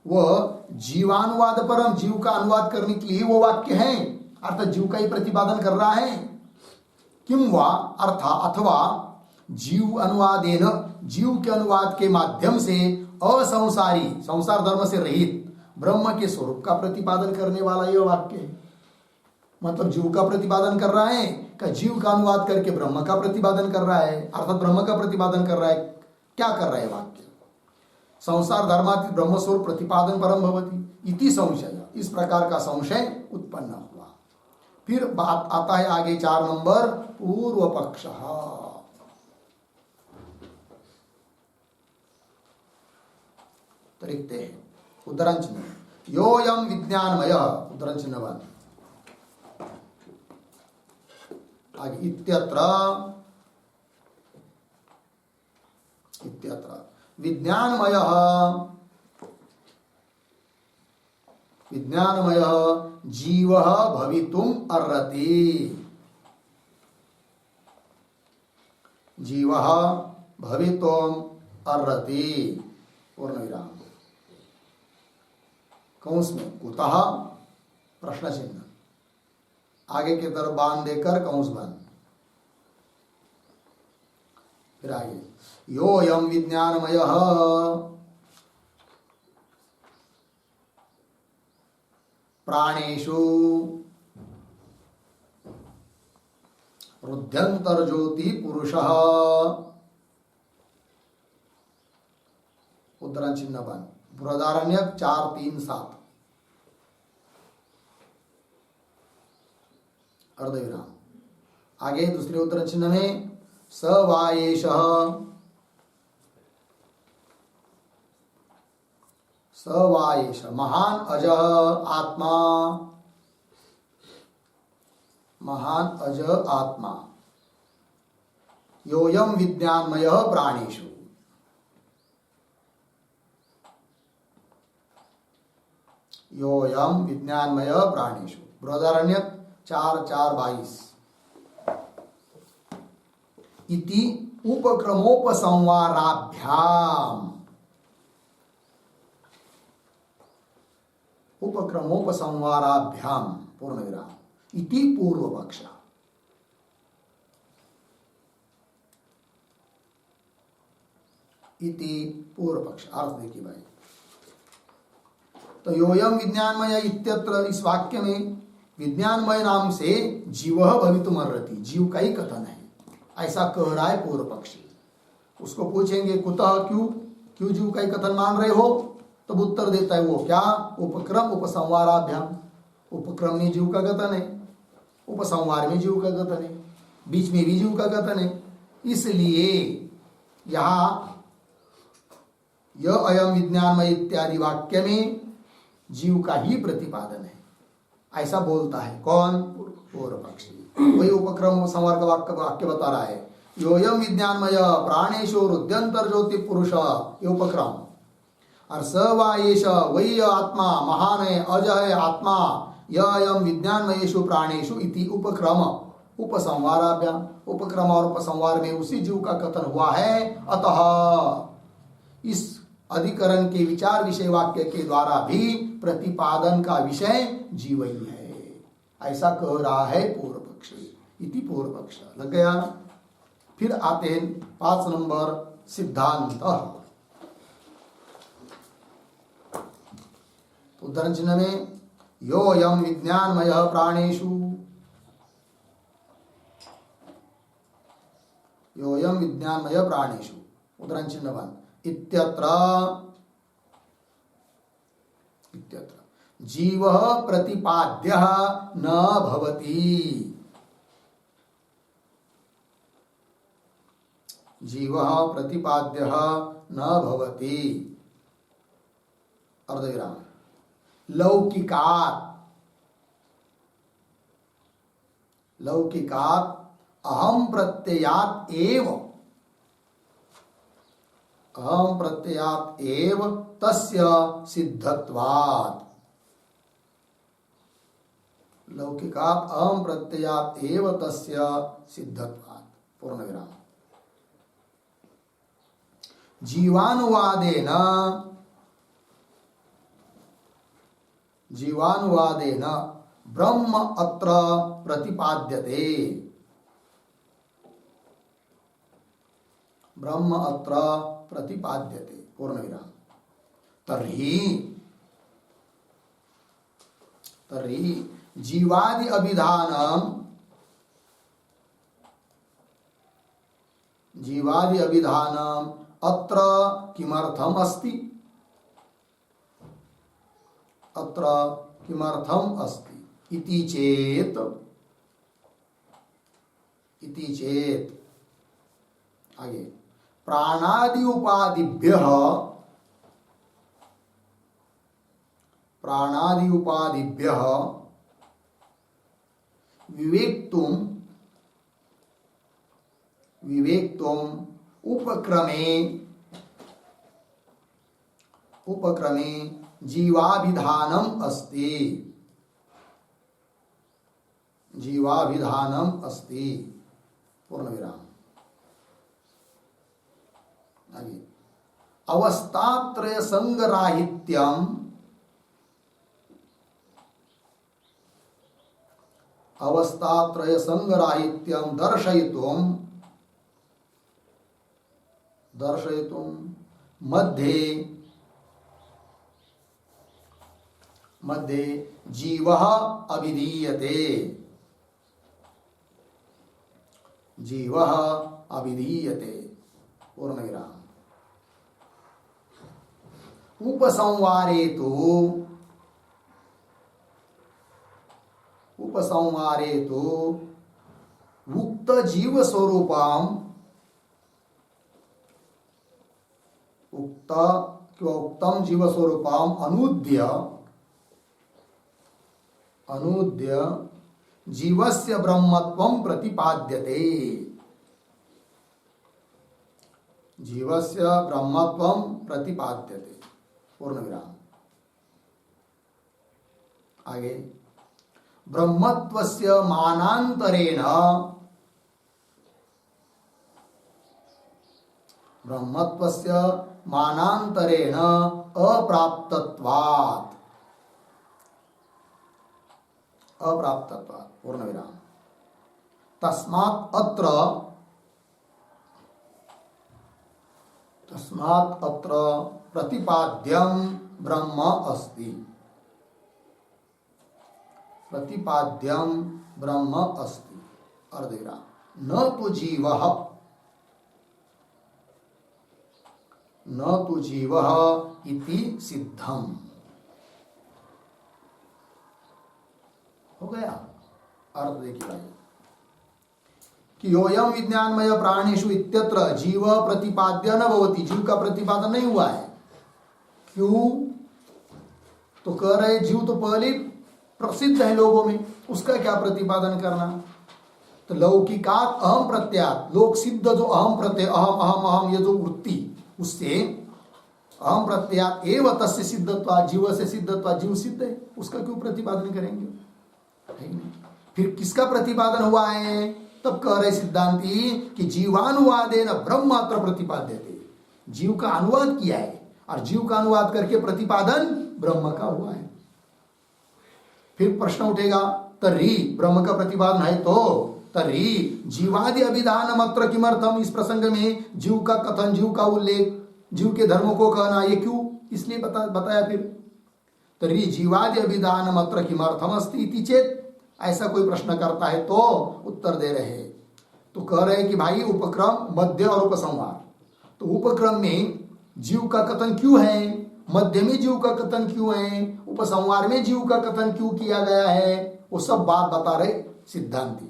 वह जीवानुवाद परम, जीव का अनुवाद करने के लिए वो वाक्य है, अर्थात जीव का ही प्रतिपादन कर रहा है। किम वा अर्था अथवा जीव अनुवादेन, जीव के अनुवाद के माध्यम से असंसारी, संसार धर्म से रहित ब्रह्म के स्वरूप का प्रतिपादन करने वाला यह वाक्य है। मतलब जीव का प्रतिपादन कर रहा है क्या? जीव का अनुवाद करके ब्रह्म का प्रतिपादन कर रहा है, अर्थात ब्रह्म का प्रतिपादन कर रहा है। क्या कर रहा है वाक्य? संसार धर्माति ब्रह्मस्वरूप प्रतिपादन परम भवति इति संशय, इस प्रकार का संशय उत्पन्न हुआ। फिर बात आता है आगे 4 नंबर, पूर्व पक्ष। तो लिखते हैं उद्धरण चिन्ह, योयम विज्ञानमय, उद्धरण चिन्ह बंद। आगे इत्यत्र विज्ञानमय, विज्ञानमय जीव भवितुम अर्हति, जीव भवितुम अर्हति, पूर्ण विराम, कंस में कुतः प्रश्न चिन्ह, आगे की तरफ बांध देकर कंस बंद। फिर आगे योयम विज्ञानमय प्राणेषु रुद्यंतर ज्योति पुरुषः, उद्धरण चिन्ह बंद। बृहदारण्यक 4:3-7 अर्धविराम। आगे दूसरे उद्धरण चिन्ह में स वायेशः, स वायेश महान अजः आत्मा, महान अज आत्मा, योयम विज्ञानमय प्राणेषु, योयम विज्ञानमय प्राणेषु, बृहदारण्यक 4:4-22 इति उपक्रमोपसंवाराभ्याम, उपक्रमोपसंवाराभ्याम पूर्ण विराम इति पूर्व पक्ष, इति पूर्व पक्ष। अर्थ देखिए भाई, तो योयम विज्ञानमय इत्यत्र, इस वाक्य में विज्ञानमय नाम से जीव भवितुम अर्हति, जीव का ही कथन है, ऐसा कह रहा है पूर्व पक्षी। उसको पूछेंगे कुतः, क्यों जीव का ही कथन मान रहे हो? तब उत्तर देता है वो क्या? उपक्रम उपसंवाराभ्याम, उपक्रम में जीव का कथन है, उपसंवार में जीव का कथन है, बीच में भी जीव का कथन है। इसलिए यहाँ यह अयम विज्ञानमय इत्यादि वाक्य में जीव का ही प्रतिपादन है, ऐसा बोलता है कौन? पूर्व पक्षी। वही उपक्रम संवार का वाक्य बता रहा है, योयम विज्ञानमय प्राणेशो रुद्यंतर ज्योति पुरुष, ये उपक्रम। और स वायेश, वही आत्मा महान है, अज है आत्मा, यह अयम विज्ञानमयेषु प्राणेषु इति उपक्रम उपसंवाराभ्याम, उपक्रम और उपसंवार में उसी जीव का कथन हुआ है। अतः इस अधिकरण के विचार विषय वाक्य के द्वारा भी प्रतिपादन का विषय जीव ही है, ऐसा कह रहा है पूर्व पक्षी, इति पूर्व पक्ष। लग गया? फिर आते हैं 5 नंबर सिद्धांत। उद्धरण चिन्ह में योयम विज्ञानमय प्राणेषु, योयम विज्ञानमय प्राणेषु, उद्धरण चिन्ह बंद। इत्यत्र जीव प्रतिपाद्य न भवति, जीव प्रतिपाद्य न भवति, अर्धविराम। लौकिकात्, लौकिकात् अहम प्रत्ययात् एव, अहम प्रत्ययात् एव तस्य सिद्धत्वात्, लौकिकात् अहम प्रत्ययात् एव तस्य सिद्धत्वात्, पूर्ण विराम। जीवानुवादेन, जीवानुवादेन ब्रह्म अत्र प्रतिपाद्यते, ब्रह्म अत्र प्रतिपाद्यते पूर्णविराम। तर्हि जीवादि अभिधानम अत्र किमर्थम अस्ति? अत्र किमर्थम अस्ति इति चेत आगे प्राणादि उपादिभ्यः विवेक्तुम उपक्रमे जीवाभिधानम अस्ति पूर्णविराम। आगे अवस्थात्रय संगराहित्यम दर्शयितुम मध्ये जीवः अभिधीयते पूर्णविराम। उपसंवारे तो उक्त जीव स्वरूपम उक्तम जीव स्वरूपम अनूद्य जीवस्य ब्रह्मत्वं प्रतिपाद्यते। पूर्णविराम। आगे ब्रह्मत्वस्य मानान्तरेण अप्राप्तत्वात् पूर्णविराम। तस्मात् अत्र प्रतिपाद्यं ब्रह्म अस्ति। अर्धविराम। न तु जीवः इति सिद्धम। हो गया अर्थ देखिए भाई कि योयम विज्ञानमय प्राणिषु इत्यत्र जीव प्रतिपाद्य न भवति। जीव का प्रतिपादन नहीं हुआ है। क्यों? तो कह रहे जीव तो पहले प्रसिद्ध है लोगों में, उसका क्या प्रतिपादन करना? तो लौकिकात अहम प्रत्यात, लोक सिद्ध जो अहम प्रत्यय अहम अहम अहम ये जो वृत्ति, उससे अहम प्रत्यात एवं तस्य सिद्धत्वा, जीव से सिद्धत्वा, जीव सिद्ध है, उसका क्यों प्रतिपादन करेंगे? फिर किसका प्रतिपादन हुआ है? तब कह रहे सिद्धांती कि जीवानुवादेन ब्रह्मात्र प्रतिपाद्यते। जीव का अनुवाद किया है और जीव का अनुवाद करके प्रतिपादन ब्रह्म का हुआ है। फिर प्रश्न उठेगा तर्हि ब्रह्म का प्रतिपादन है तो तर्हि जीवादि अभिधानम अत्र किमर्थम? इस प्रसंग में जीव का कथन, जीव का उल्लेख, जीव के धर्मों को कहना, ये क्यों? इसलिए बताया। फिर तर्हि जीवादि अभिधानम अत्र किमर्थम अस्ति इति चेत, ऐसा कोई प्रश्न करता है तो उत्तर दे रहे। तो कह रहे कि भाई उपक्रम, मध्य और उपसंहार। तो उपक्रम में जीव का कथन क्यों है, मध्य में जीव का कथन क्यों है, उपसंहार में जीव का कथन क्यों किया गया है, वो सब बात बता रहे सिद्धांती।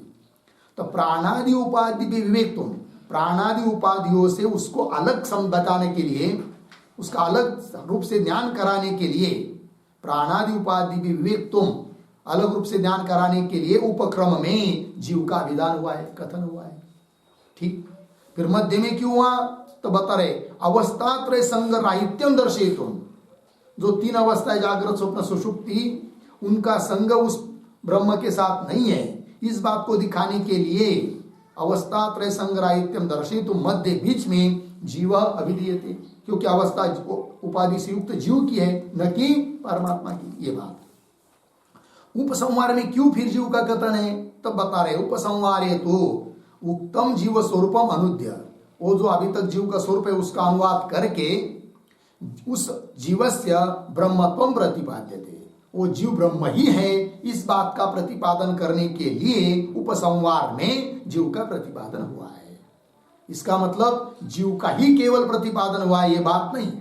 तो प्राणादि उपाधि विवेक, तुम प्राणादि उपाधियों से उसको अलग बताने के लिए, उसका अलग रूप से ज्ञान कराने के लिए, प्राणादि उपाधि विवेक तुम अलग रूप से ज्ञान कराने के लिए उपक्रम में जीव का विधान हुआ है, कथन हुआ है। ठीक। फिर मध्य में क्यों हुआ? तो बता रहे अवस्थात्रय संग राहित्यम दर्शयितुम, जो तीन अवस्थाएं जागृत स्वप्न सुषुप्ति, उनका संग उस ब्रह्म के साथ नहीं है, इस बात को दिखाने के लिए अवस्थात्रय संग राहित्यम दर्शयितुम, मध्य बीच में जीव अभिधीयते, क्योंकि अवस्था उपाधि से युक्त जीव की है, न कि परमात्मा की। ये बात उपसंहार में क्यों फिर जीव का कथन है? तब बता रहे उपसंहारे तो उक्तम जीव स्वरूपम अनुद्य, वो जो अभी तक जीव का स्वरूप है उसका अनुवाद करके उस जीवस्य ब्रह्मत्वम प्रतिपाद्यते, वो जीव ब्रह्म ही है, इस बात का प्रतिपादन करने के लिए उपसंहार में जीव का प्रतिपादन हुआ है। इसका मतलब जीव का ही केवल प्रतिपादन हुआ है ये बात नहीं,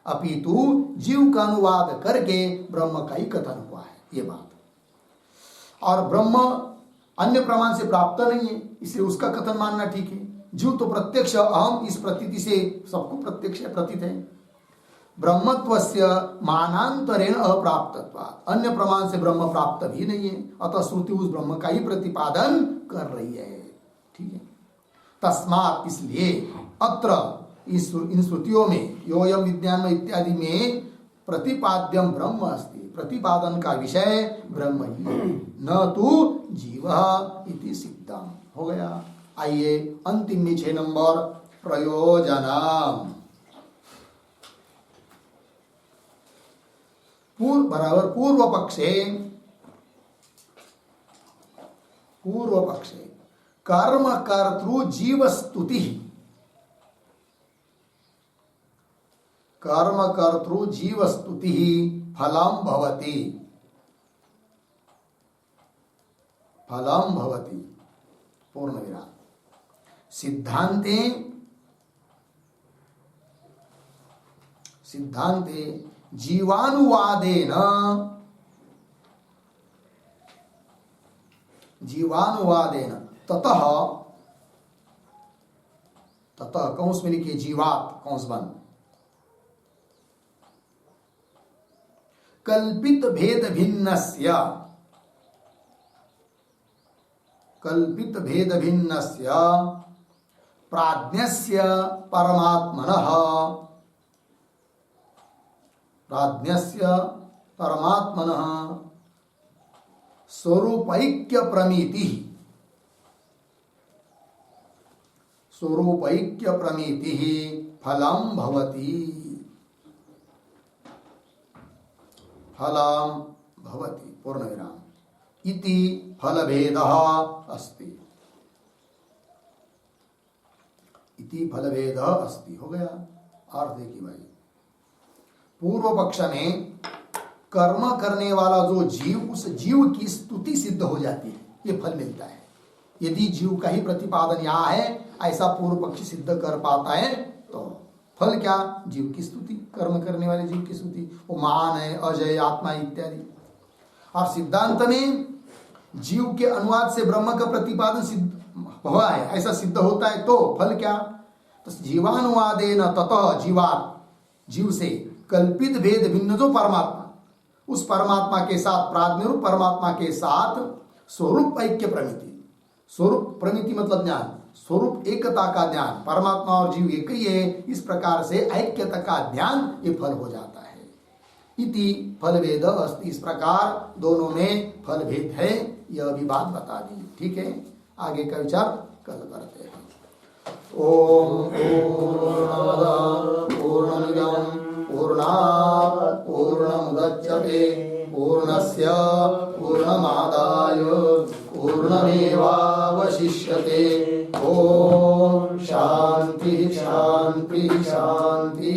अपितु जीव का अनुवाद करके ब्रह्म का ही कथन हुआ है ये बात। और ब्रह्म अन्य प्रमाण से प्राप्त नहीं है, इसलिए उसका कथन मानना ठीक है। जीव तो प्रत्यक्ष अहम इस प्रतीति से सबको प्रत्यक्ष प्रतीत है। ब्रह्मत्वस्य मानांतरेण अप्राप्तत्वात्, अन्य प्रमाण से ब्रह्म प्राप्त भी नहीं है, अतः श्रुति उस ब्रह्म का ही प्रतिपादन कर रही है। ठीक है, तस्मात् इसलिए अत्र इन श्रुतियों में योयम विज्ञान इत्यादि में प्रतिपाद्यम ब्रह्म अस्ति, प्रतिपादन का विषय ब्रह्म ही है, न तो जीव इति सिद्धम। हो गया। आइए अंतिम में 6 नंबर प्रयोजनम। पूर्व पक्षे कर्म कर्तृ जीव स्तुति, कर्म कर्तृ जीव स्तुति फलम भवति, फलम भवति पूर्ण विराम। सिद्धांते जीवानुवादेन ततः कंस में लिखिए जीवात कंस बंद, कल्पित भेद भिन्नस्य प्राज्ञस्य परमात्मनः स्वरूपैक्य प्रमीतिः फलं भवति, पूर्ण विराम। इति फलभेदः अस्ति, इति फलभेदः अस्ति। हो गया। अर्थ देखिए भाई, पूर्व पक्ष में कर्म करने वाला जो जीव, उस जीव की स्तुति सिद्ध हो जाती है, ये फल मिलता है। यदि जीव का ही प्रतिपादन यहाँ है ऐसा पूर्व पक्षी सिद्ध कर पाता है तो फल क्या? जीव की स्तुति, कर्म करने वाले जीव की स्तुति। वो महान है, अजय, आत्मा इत्यादि। और सिद्धांत में जीव के अनुवाद से ब्रह्म का प्रतिपादन सिद्ध हुआ है, ऐसा सिद्ध होता है तो फल क्या? तो जीवानुवादेन ततः जीवात्, जीव से कल्पित भेद भिन्न जो परमात्मा, उस परमात्मा के साथ, प्राज्ञ रूप परमात्मा के साथ स्वरूप ऐक्य प्रमिति, स्वरूप प्रमिति मतलब ज्ञान, स्वरूप एकता का ज्ञान, परमात्मा और जीव एक ही है, इस प्रकार से ऐक्यता का ज्ञान ये फल हो जाता है। इति फल भेद अस्ति, इस प्रकार दोनों में फल भेद है, यह भी बात बता दी। ठीक है, आगे का विचार कल करते हैं। ओम पूर्णमद पूर्णमिदं पूर्णात् पूर्णमुदच्यते पूर्णस्य पूर्णमादाय पूर्णमेवावशिष्यते। ओम शांति शांति शांति।